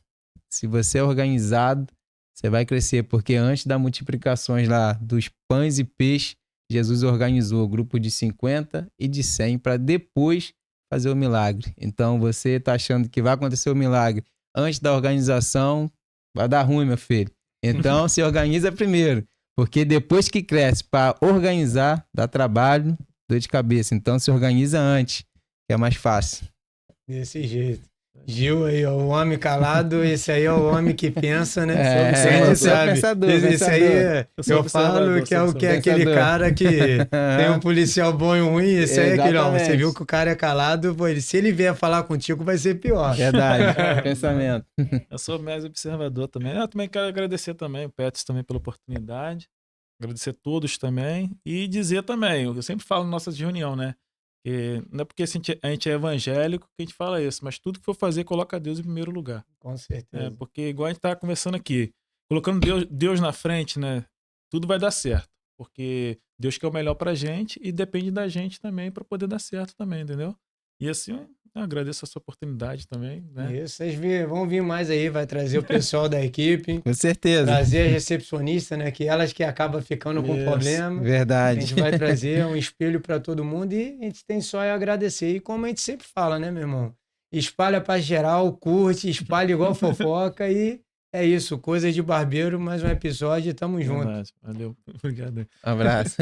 Se você é organizado, você vai crescer, porque antes das multiplicações lá dos pães e peixes, Jesus organizou o grupo de 50 e de 100 para depois fazer o milagre. Então você tá achando que vai acontecer o milagre antes da organização, vai dar ruim, meu filho. Então, se organiza primeiro. Porque depois que cresce para organizar, dá trabalho, dor de cabeça. Então, se organiza antes, que é mais fácil. Desse jeito. Gil aí, ó, o homem calado, esse aí é o homem que pensa, né? Eu sou pensador, Esse aí, eu falo que é aquele cara que tem um policial bom e um ruim, esse aí é aquele, ó, você viu que o cara é calado, pô, se ele vier falar contigo vai ser pior. Verdade, pensamento. Eu sou mais observador também. Eu também quero agradecer também o Petros também pela oportunidade, agradecer a todos também e dizer também, eu sempre falo na nossa reunião, né? Que não é porque a gente é evangélico que a gente fala isso, mas tudo que for fazer, coloca Deus em primeiro lugar. Com certeza. Porque igual a gente tá conversando aqui, colocando Deus na frente, né? Tudo vai dar certo. Porque Deus quer o melhor pra gente e depende da gente também pra poder dar certo também, entendeu? E assim, eu agradeço essa oportunidade também, né? Isso, vocês vão vir mais aí, vai trazer o pessoal da equipe. Com certeza. Trazer as recepcionistas, né? Que elas que acabam ficando com problema. Verdade. A gente vai trazer um espelho para todo mundo e a gente tem só a agradecer. E como a gente sempre fala, né, meu irmão? Espalha para geral, curte, espalha igual fofoca e é isso. Coisa de barbeiro, mais um episódio. Tamo junto. Verdade. Valeu. Obrigado. Um abraço.